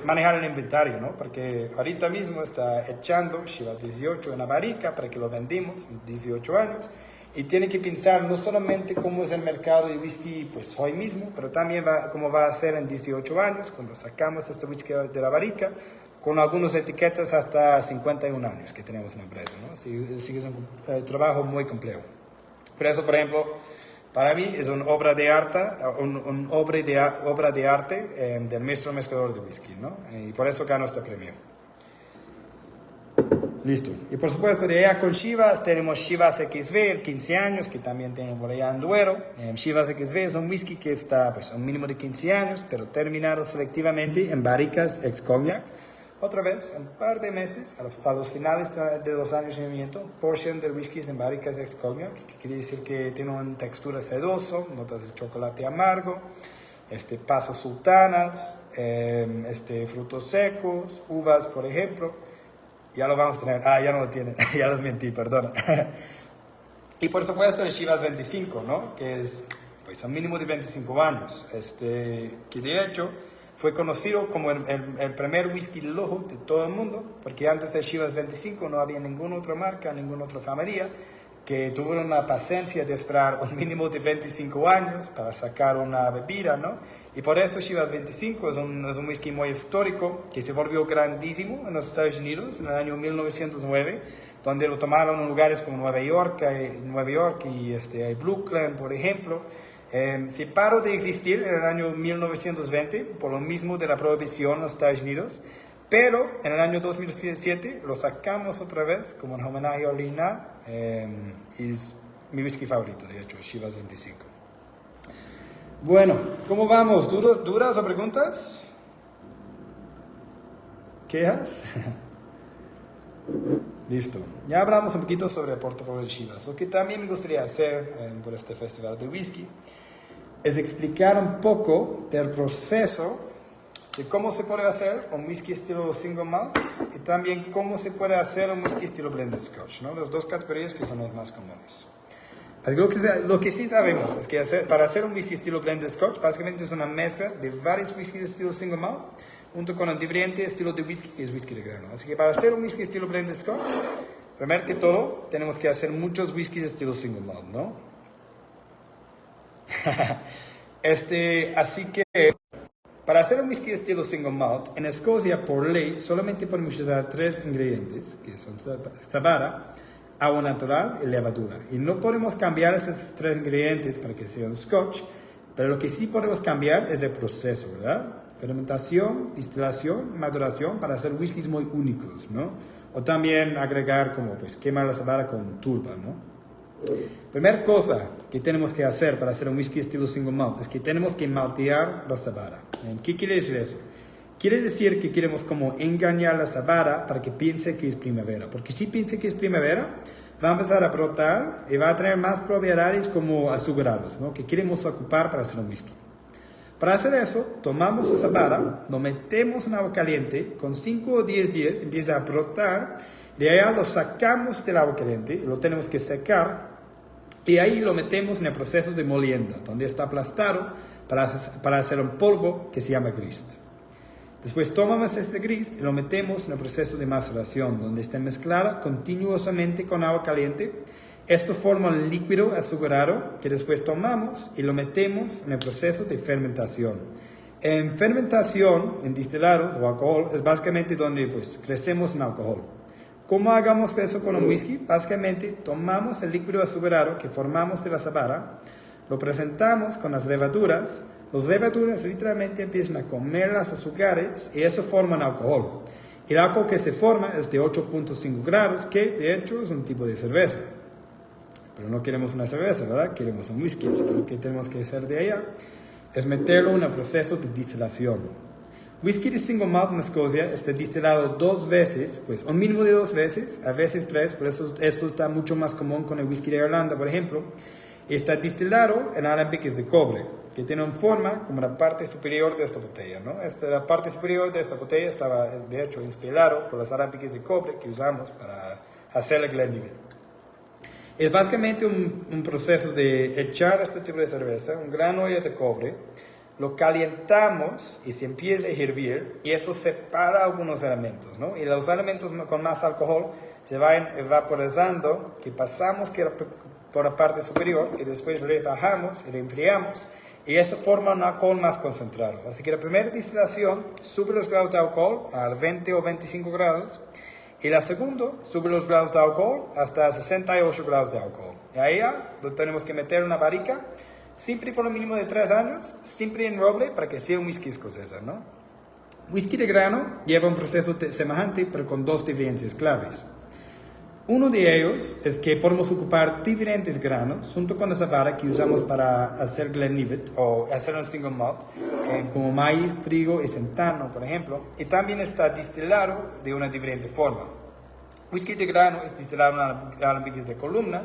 manejar el inventario, ¿no? Porque ahorita mismo está echando Chivas 18 en la barrica para que lo vendimos en 18 años y tiene que pensar no solamente cómo es el mercado de whisky hoy mismo, pero también cómo va a ser en 18 años cuando sacamos este whisky de la barrica, con algunas etiquetas hasta 51 años que tenemos en la empresa, ¿no? Sí, es un trabajo muy complejo. Por eso, por ejemplo, para mí es una obra de arte, del maestro mezclador de whisky, ¿no? Y por eso ganó este premio. Listo. Y por supuesto, de allá con Chivas tenemos Chivas XV, el 15 años, que también tienen por allá en Duero. Chivas XV es un whisky que está un mínimo de 15 años, pero terminado selectivamente en barricas ex-cognac. Otra vez, un par de meses, a los finales de 2 años de viento, porción del whisky es en barricas ex-cognac, que quiere decir que tiene una textura sedosa, notas de chocolate amargo, pasas sultanas, frutos secos, uvas, por ejemplo. Ya lo vamos a tener. Ya no lo tienen. Ya les mentí, perdón. Y por supuesto el Chivas 25, ¿no? Que es un mínimo de 25 años. Que de hecho Fue conocido como el primer whisky de lujo de todo el mundo, porque antes de Chivas 25 no había ninguna otra marca, ninguna otra familia que tuvieron la paciencia de esperar un mínimo de 25 años para sacar una bebida, ¿no? Y por eso Chivas 25 es un whisky muy histórico que se volvió grandísimo en los Estados Unidos en el año 1909, donde lo tomaron en lugares como Nueva York y Brooklyn, por ejemplo. Se paró de existir en el año 1920 por lo mismo de la prohibición en los Estados Unidos, pero en el año 2007 lo sacamos otra vez como un homenaje original. Es mi whisky favorito, de hecho, Chivas 25. Bueno, ¿cómo vamos? ¿Dudas o preguntas? ¿Quejas? Listo. Ya hablamos un poquito sobre el portafolio de Chivas. Lo que también me gustaría hacer por este festival de whisky es explicar un poco del proceso de cómo se puede hacer un whisky estilo single malt y también cómo se puede hacer un whisky estilo blended scotch, ¿no? Las dos categorías que son las más comunes. Lo que sí sabemos es que para hacer un whisky estilo blended scotch, básicamente es una mezcla de varios whisky de estilo single malt junto con un diferente estilo de whisky que es whisky de grano. Así que para hacer un whisky estilo blended scotch, primero que todo, tenemos que hacer muchos whiskies estilo single malt, ¿no? Así que para hacer un whisky estilo single malt, en Escocia, por ley, solamente podemos usar 3 ingredientes, que son cebada, agua natural y levadura. Y no podemos cambiar esos 3 ingredientes para que sea un scotch, pero lo que sí podemos cambiar es el proceso, ¿verdad? Fermentación, destilación, maduración para hacer whiskies muy únicos, ¿no? O también agregar como, pues, quemar la cebada con turba, ¿no? Primera cosa que tenemos que hacer para hacer un whisky estilo single malt es que tenemos que maltear la cebada. ¿Qué quiere decir eso? Quiere decir que queremos como engañar la cebada para que piense que es primavera. Porque si piensa que es primavera, va a empezar a brotar y va a tener más propiedades como azucarados, ¿no? Que queremos ocupar para hacer un whisky. Para hacer eso, tomamos la cebada, lo metemos en agua caliente, con 5 o 10 días empieza a brotar, de allá lo sacamos del agua caliente, lo tenemos que secar, y ahí lo metemos en el proceso de molienda, donde está aplastado para hacer un polvo que se llama grist. Después tomamos este grist y lo metemos en el proceso de maceración, donde está mezclado continuosamente con agua caliente. Esto forma un líquido azucarado que después tomamos y lo metemos en el proceso de fermentación. En fermentación, en destilados o alcohol, es básicamente donde pues, crecemos en alcohol. ¿Cómo hagamos eso con un whisky? Básicamente tomamos el líquido azucarado que formamos de la cebada, lo presentamos con las levaduras. Las levaduras literalmente empiezan a comer las azúcares y eso forma un alcohol. El alcohol que se forma es de 8.5 grados, que de hecho es un tipo de cerveza. Pero no queremos una cerveza, ¿verdad? Queremos un whisky. Así que lo que tenemos que hacer de allá es meterlo en el proceso de destilación. Whisky de single malt en Escocia está destilado 2 veces, pues un mínimo de 2 veces, a veces 3, por eso esto está mucho más común con el whisky de Irlanda, por ejemplo. Está destilado en alambiques de cobre, que tienen forma como la parte superior de esta botella, ¿no? La parte superior de esta botella estaba, de hecho, inspirado por los alambiques de cobre que usamos para hacer el Glenlivet. Es básicamente un proceso de echar este tipo de cerveza, un gran olla de cobre, lo calentamos y se empieza a hervir y eso separa algunos elementos, ¿no? Y los elementos con más alcohol se van evaporizando, que pasamos por la parte superior, que después le bajamos y le enfriamos, y eso forma un alcohol más concentrado. Así que la primera destilación sube los grados de alcohol a 20 o 25 grados, y la segunda sube los grados de alcohol hasta 68 grados de alcohol. Y ahí ya lo tenemos que meter en una barrica, siempre por lo mínimo de 3 años, siempre en roble para que sea un whisky escocesa, ¿no? Whisky de grano lleva un proceso semejante, pero con 2 diferencias claves. Uno de ellos es que podemos ocupar diferentes granos junto con la cebada que usamos para hacer Glenlivet o hacer un single malt, como maíz, trigo y centeno, por ejemplo, y también está destilado de una diferente forma. Whisky de grano es destilado en alambiques de columna.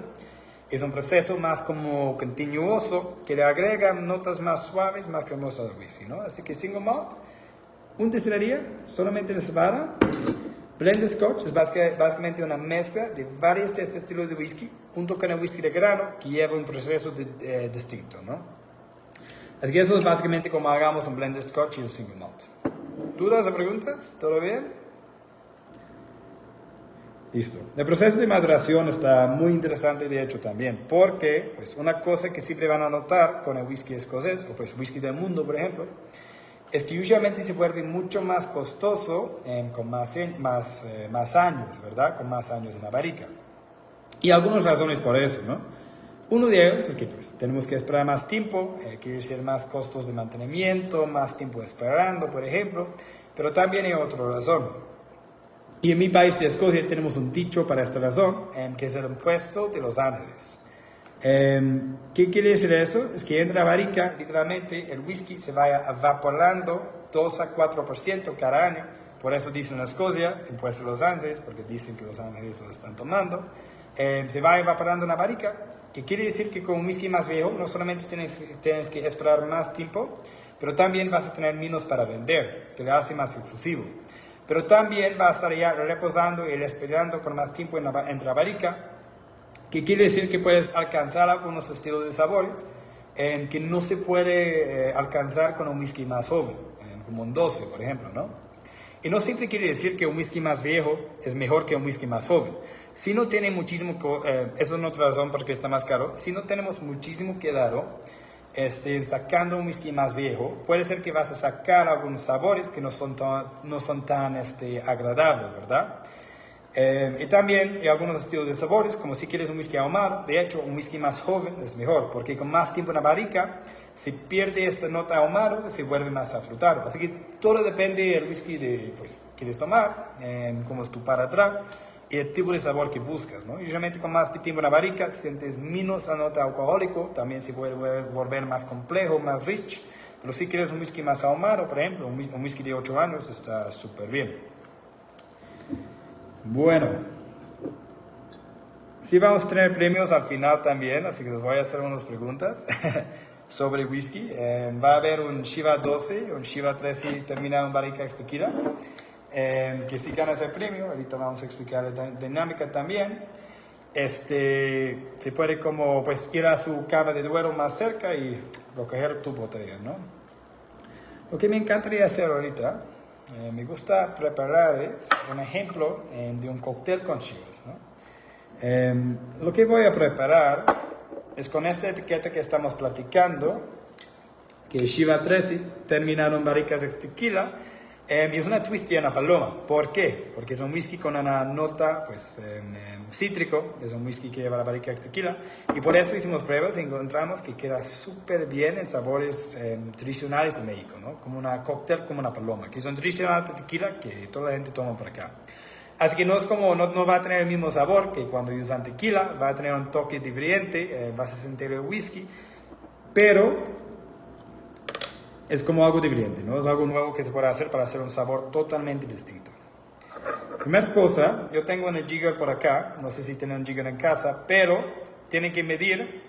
Es un proceso más como continuoso que le agrega notas más suaves, más cremosas al whisky, ¿no? Así que single malt, una destilería, solamente de cebada. Blended Scotch es básicamente una mezcla de varios de estos estilos de whisky junto con el whisky de grano que lleva un proceso distinto, ¿no? Así que eso es básicamente como hagamos un blended scotch y un single malt. ¿Dudas o preguntas? ¿Todo bien? Listo. El proceso de maduración está muy interesante de hecho también, porque pues, una cosa que siempre van a notar con el whisky escocés, o pues whisky del mundo por ejemplo, es que usualmente se vuelve mucho más costoso con más años, ¿verdad? Con más años en la barrica. Y algunas razones por eso, ¿no? Uno de ellos es que pues, tenemos que esperar más tiempo, quiere decir más costos de mantenimiento, más tiempo esperando, por ejemplo, pero también hay otra razón. Y en mi país de Escocia tenemos un dicho para esta razón, que es el impuesto de los ángeles. ¿Qué quiere decir eso? Es que en la barrica, literalmente, el whisky se vaya evaporando 2 a 4% cada año. Por eso dicen en Escocia, impuesto de los ángeles, porque dicen que los ángeles lo están tomando. Se va evaporando en la barrica, que quiere decir que con un whisky más viejo, no solamente tienes que esperar más tiempo, pero también vas a tener menos para vender, que le hace más exclusivo. Pero también va a estar ya reposando y respirando por más tiempo entre la barrica, que quiere decir que puedes alcanzar algunos estilos de sabores que no se puede alcanzar con un whisky más joven, como un 12, por ejemplo, ¿no? Y no siempre quiere decir que un whisky más viejo es mejor que un whisky más joven. Si no tiene muchísimo, eso es otra razón por qué está más caro, si no tenemos muchísimo cuidado, sacando un whisky más viejo, puede ser que vas a sacar algunos sabores que no son tan agradables, ¿verdad? Y también hay algunos estilos de sabores, como si quieres un whisky ahumado, de hecho un whisky más joven es mejor, porque con más tiempo en la barrica, se pierde esta nota ahumado y se vuelve más afrutado. Así que todo depende del whisky que quieres tomar, cómo es tu paladar y el tipo de sabor que buscas, ¿no? Usualmente con más tiempo en la barrica sientes menos la nota alcohólico, también se puede volver más complejo, más rich, pero si quieres un whisky más ahumado, por ejemplo, un whisky de 8 años está súper bien. Bueno, sí vamos a tener premios al final también, así que les voy a hacer unas preguntas sobre whisky. Va a haber un Shiva 12, un Shiva 13 terminado en barrica ex tequila. Que sí gana ese premio, ahorita vamos a explicar la dinámica también. Se puede como pues ir a su cava de Duero más cerca y recoger tu botella, ¿no? Lo que me encantaría hacer ahorita, me gusta preparar un ejemplo de un cóctel con chivas, ¿no? Lo que voy a preparar es con esta etiqueta que estamos platicando, que es Shiva 13, terminado en barricas de tequila. Es una Twistiana Paloma. ¿Por qué? Porque es un whisky con una nota cítrico, es un whisky que lleva la barrica de tequila, y por eso hicimos pruebas y encontramos que queda súper bien en sabores tradicionales de México, ¿no? Como una cóctel, como una paloma, que son tradicionales de tequila que toda la gente toma por acá. Así que no es como, no va a tener el mismo sabor que cuando usan tequila, va a tener un toque diferente, vas a sentir el whisky, pero es como algo diferente, ¿no? Es algo nuevo que se puede hacer para hacer un sabor totalmente distinto. Primera cosa, yo tengo un jigger por acá, no sé si tienen un jigger en casa, pero tienen que medir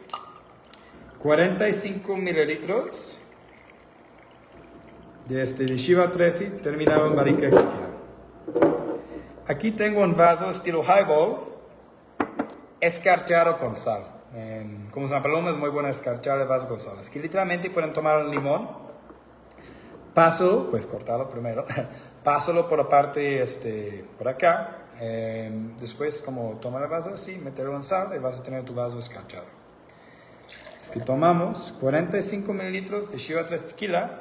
45 mililitros de Shiva 13 terminado en barrica de tequila. Aquí tengo un vaso estilo highball, escarchado con sal. Como es una paloma, es muy bueno escarchar el vaso con sal. Es que literalmente pueden tomar un limón, pásalo, pues cortarlo primero, pásalo por la parte, por acá, después como tomar el vaso así, meterlo en sal y vas a tener tu vaso escarchado. Es que tomamos 45 mililitros de Shiva 3 tequila,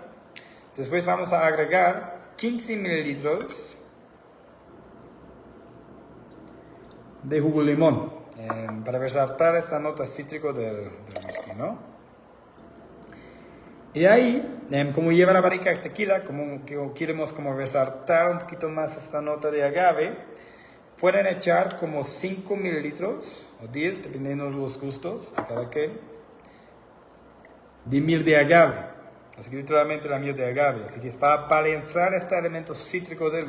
después vamos a agregar 15 mililitros de jugo de limón, para resaltar esta nota cítrica del whisky, ¿no? Y ahí, como lleva la barrica de tequila, como que queremos como resaltar un poquito más esta nota de agave, pueden echar como 5 mililitros, o 10, dependiendo de los gustos de cada quien, de miel de agave. Así que literalmente la miel de agave. Así que es para balancear este elemento cítrico de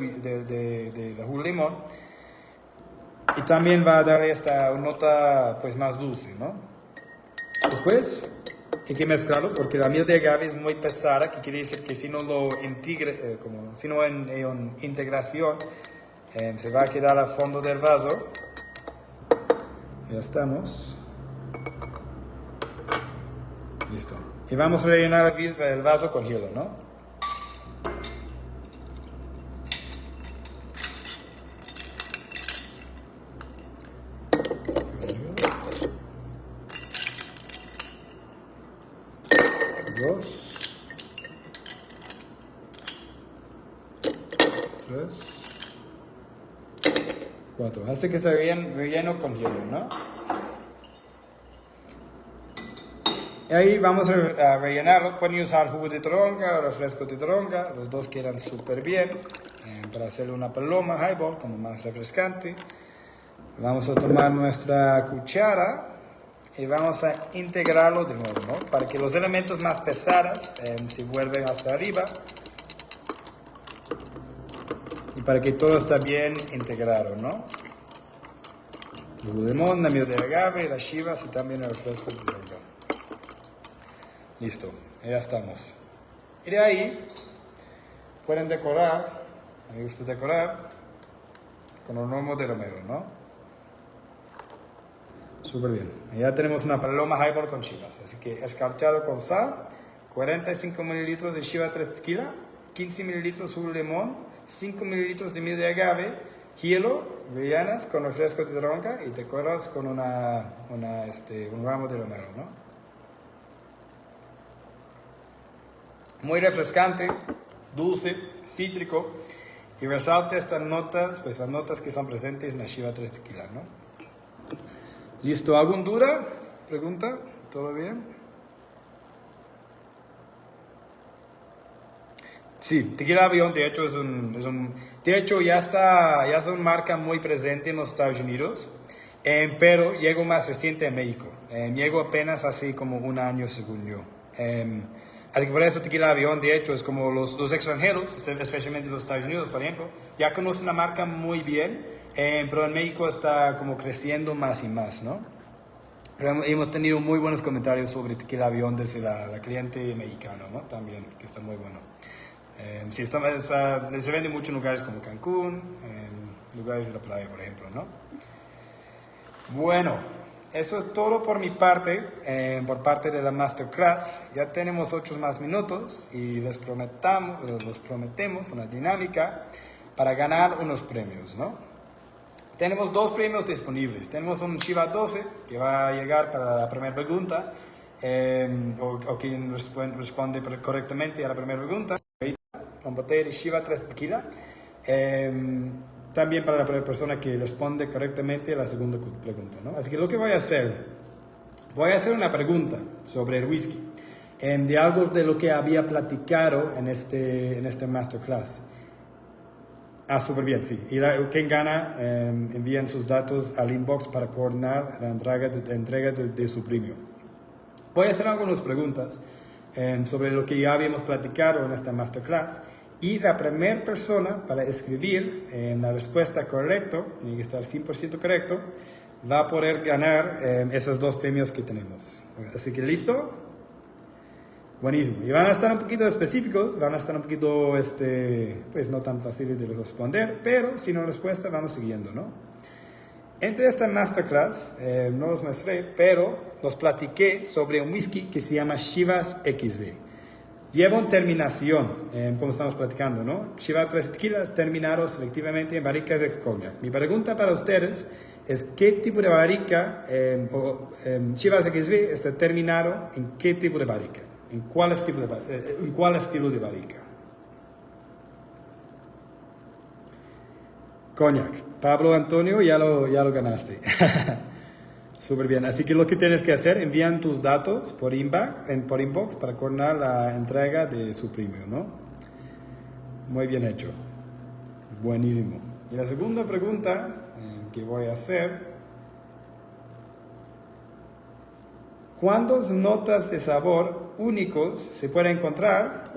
jugo de limón. Y también va a dar esta nota pues más dulce, ¿no? Después hay que mezclarlo porque la miel de agave es muy pesada, que quiere decir que si no lo integre, si no hay integración, se va a quedar al fondo del vaso. Ya estamos. Listo. Y vamos a rellenar el vaso con hielo, ¿no? Dos. Tres. Cuatro. Hace que se relleno con hielo, ¿no? Y ahí vamos a rellenarlo. Pueden usar jugo de toronja o refresco de toronja. Los dos quedan súper bien. Para hacer una paloma highball como más refrescante. Vamos a tomar nuestra cuchara y vamos a integrarlo de nuevo, ¿no? Para que los elementos más pesados se vuelvan hasta arriba. Y para que todo esté bien integrado, ¿no? El limón, la miel de agave, las chivas y también el refresco de toronja. Listo, ya estamos. Y de ahí pueden decorar, a mí me gusta decorar, con un lomo de romero, ¿no? Súper bien. Ya tenemos una paloma highball con chivas. Así que escarchado con sal, 45 mililitros de chiva 3 tequila, 15 mililitros de jugo de limón, 5 mililitros de miel de agave, hielo, rellenas con refresco de toronja y decoras con un ramo de romero, ¿no? Muy refrescante, dulce, cítrico y resalta estas notas, pues las notas que son presentes en la chiva 3 tequila, ¿no? ¿Listo? ¿Alguna duda? ¿Pregunta? ¿Todo bien? Sí, Tequila Avión de hecho de hecho ya es una marca muy presente en los Estados Unidos, pero llegó más reciente a México. Llegó apenas hace como un año según yo. Así que por eso Tequila Avión, de hecho, es como los extranjeros, especialmente los Estados Unidos, por ejemplo, ya conocen la marca muy bien, pero en México está como creciendo más y más, ¿no? Pero hemos tenido muy buenos comentarios sobre Tequila Avión desde la cliente mexicana, ¿no? También, que está muy bueno. Sí, se vende mucho en lugares como Cancún, en lugares de la playa, por ejemplo, ¿no? Bueno, eso es todo por mi parte, por parte de la Masterclass. Ya tenemos 8 más minutos y les prometemos una dinámica para ganar unos premios, ¿no? Tenemos 2 premios disponibles. Tenemos un Chiva 12 que va a llegar para la primera pregunta, o quien responde correctamente a la primera pregunta. Con botella de Chiva 3 tequila. También para la persona que responde correctamente a la segunda pregunta, ¿no? Así que lo que voy a hacer una pregunta sobre el whisky, de algo de lo que había platicado en este masterclass. Súper bien, sí. Y quien gana, envían sus datos al inbox para coordinar la entrega de su premio. Voy a hacer algunas preguntas sobre lo que ya habíamos platicado en esta masterclass. Y la primera persona para escribir la respuesta correcta, tiene que estar 100% correcto, va a poder ganar esos 2 premios que tenemos. Así que, ¿listo? Buenísimo. Y van a estar un poquito específicos, van a estar un poquito, pues no tan fáciles de responder, pero si no respuesta, vamos siguiendo, ¿no? Entre esta masterclass, no los mostré, pero los platiqué sobre un whisky que se llama Chivas XV. Lleva una terminación, como estamos platicando, ¿no? Chivas 3 tequilas terminados selectivamente en barricas de cognac. Mi pregunta para ustedes es qué tipo de barrica, Chivas XV está terminado en qué tipo de barrica, en cuál estilo de barrica. Cognac. Pablo Antonio, ya lo ganaste. Súper bien. Así que lo que tienes que hacer, envían tus datos por inbox para coordinar la entrega de su premio, ¿no? Muy bien hecho. Buenísimo. Y la segunda pregunta que voy a hacer: ¿cuántas notas de sabor únicos se pueden encontrar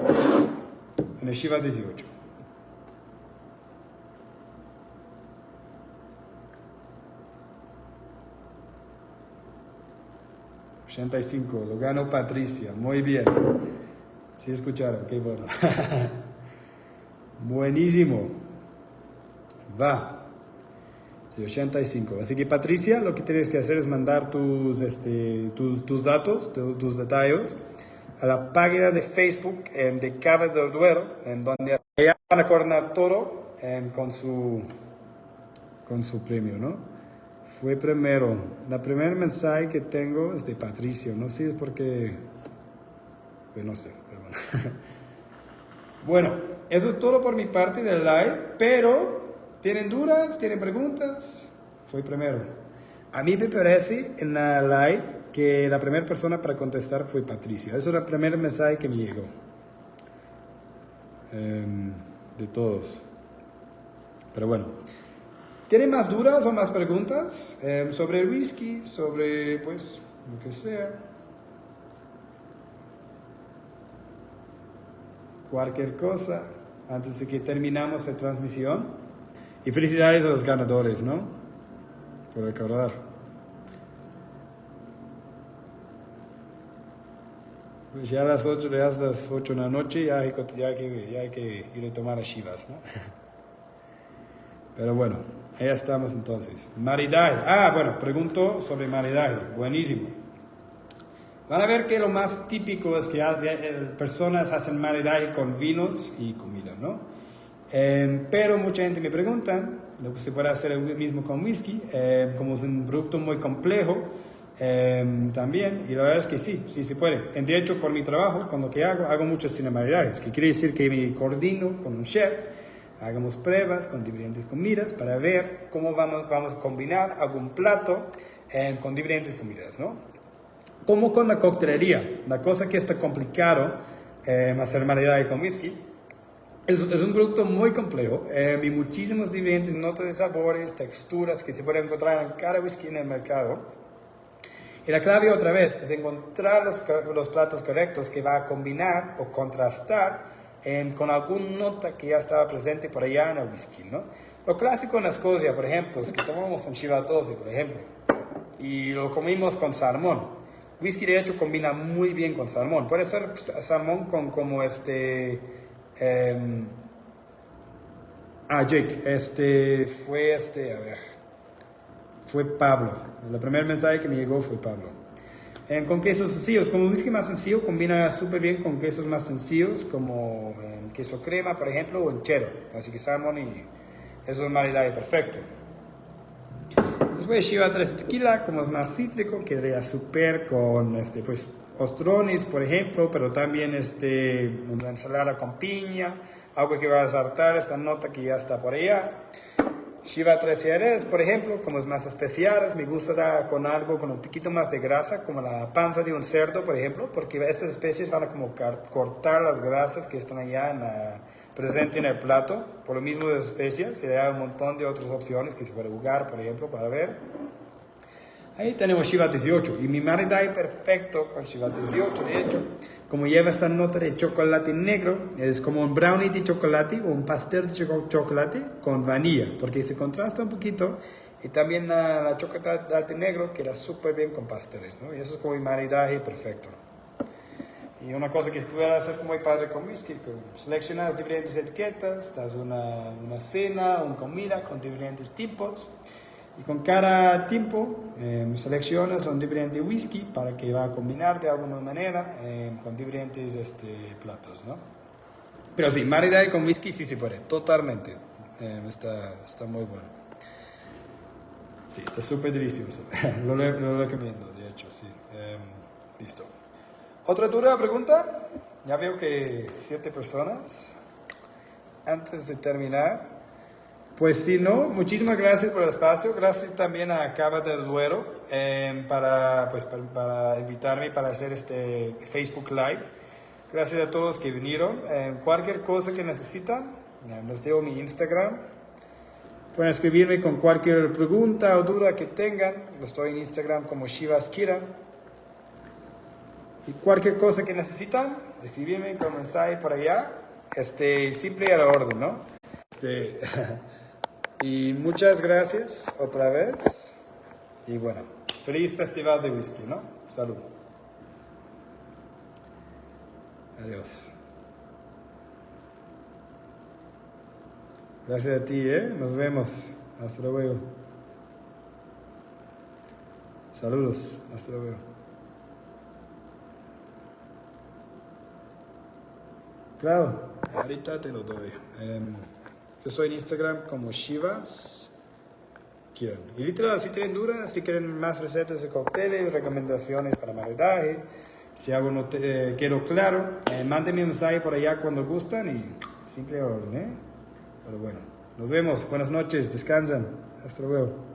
en el Chivas 18? $85, lo ganó Patricia, muy bien. Sí escucharon, qué bueno. Buenísimo. Va. Sí, 85. Así que Patricia, lo que tienes que hacer es mandar tus datos, tus detalles a la página de Facebook de Cava del Duero, en donde allá van a coordinar todo con su premio, ¿no? Fue primero. La primer mensaje que tengo es de Patricio. No sé si es porque... Pues no sé, pero bueno. Bueno, eso es todo por mi parte del live, pero ¿tienen dudas? ¿Tienen preguntas? Fue primero. A mí me parece en la live que la primera persona para contestar fue Patricio. Eso es el primer mensaje que me llegó. De todos. Pero bueno. ¿Tienen más dudas o más preguntas sobre el whisky, sobre pues lo que sea? Cualquier cosa antes de que terminamos la transmisión. Y felicidades a los ganadores, ¿no? Por recordar. Pues ya a las 8 de la noche ya hay que ir a tomar a Chivas, ¿no? Pero bueno, ya estamos entonces. Maridaje. Bueno, pregunto sobre maridaje. Buenísimo. Van a ver que lo más típico es que personas hacen maridaje con vinos y comida, ¿no? Pero mucha gente me pregunta, lo que se puede hacer el mismo con whisky, como es un producto muy complejo, también, y la verdad es que sí se puede. De hecho, por mi trabajo, con lo que hago muchos cinemaridajes, que quiere decir que me coordino con un chef, hagamos pruebas con diferentes comidas para ver cómo vamos a combinar algún plato con diferentes comidas, ¿no? Como con la coctelería, la cosa que está complicado hacer maridaje con whisky, es un producto muy complejo y muchísimas diferentes notas de sabores, texturas que se pueden encontrar en cada whisky en el mercado. Y la clave otra vez es encontrar los platos correctos que va a combinar o contrastar con alguna nota que ya estaba presente por allá en el whisky, ¿no? Lo clásico en Escocia, por ejemplo, es que tomamos un Chivas 12, por ejemplo, y lo comimos con salmón. Whisky de hecho combina muy bien con salmón. Puede ser salmón con como Jake, fue Pablo. El primer mensaje que me llegó fue Pablo. Con quesos sencillos, como whisky más sencillo, combina súper bien con quesos más sencillos, como queso crema, por ejemplo, o en cheddar. Así que salmón y eso es un maridaje perfecto. Después Chivas 3 tequila, como es más cítrico, quedaría súper con pues, ostrones, por ejemplo, pero también una ensalada con piña, algo que va a saltar esta nota que ya está por allá. Chivas 3 Jerez, por ejemplo, como es más especial, me gusta con algo con un poquito más de grasa, como la panza de un cerdo, por ejemplo, porque estas especies van a como cortar las grasas que están allá presente en el plato. Por lo mismo de especias, se le da un montón de otras opciones que se puede jugar, por ejemplo, para ver. Ahí tenemos Chivas 18 y mi maridaje perfecto con Chivas 18, de hecho, como lleva esta nota de chocolate negro, es como un brownie de chocolate o un pastel de chocolate con vanilla, porque se contrasta un poquito y también la chocolate negro queda súper bien con pasteles, ¿no? Y eso es como mi maridaje perfecto. Y una cosa que se puede hacer muy padre con whisky es que seleccionas diferentes etiquetas, das una cena, una comida con diferentes tipos. Y con cada tipo seleccionas un diferente whisky para que va a combinar de alguna manera con diferentes platos, ¿no? Pero sí, maridaje con whisky sí se puede, totalmente. Está muy bueno. Sí, está súper delicioso. lo recomiendo, de hecho, sí. Listo. ¿Otra duda o pregunta? Ya veo que 7 personas. Antes de terminar, pues si no, muchísimas gracias por el espacio. Gracias también a Cava del Duero para invitarme para hacer este Facebook Live. Gracias a todos que vinieron. Cualquier cosa que necesitan, les dejo mi Instagram. Pueden escribirme con cualquier pregunta o duda que tengan. Estoy en Instagram como Chivas Kiran. Y cualquier cosa que necesitan, escribirme con mensaje por allá. Siempre a la orden, ¿no? Y muchas gracias otra vez. Y bueno, feliz festival de whisky, ¿no? Salud. Adiós. Gracias a ti, Nos vemos. Hasta luego. Saludos. Hasta luego. Claro, ahorita te lo doy. Yo soy en Instagram como Shivas. Y literal, si tienen dudas, si quieren más recetas de cócteles, recomendaciones para maridaje, si algo no te quedó claro, mándenme un mensaje por allá cuando gustan y simple orden, ¿eh? Pero bueno, nos vemos, buenas noches, descansan, hasta luego.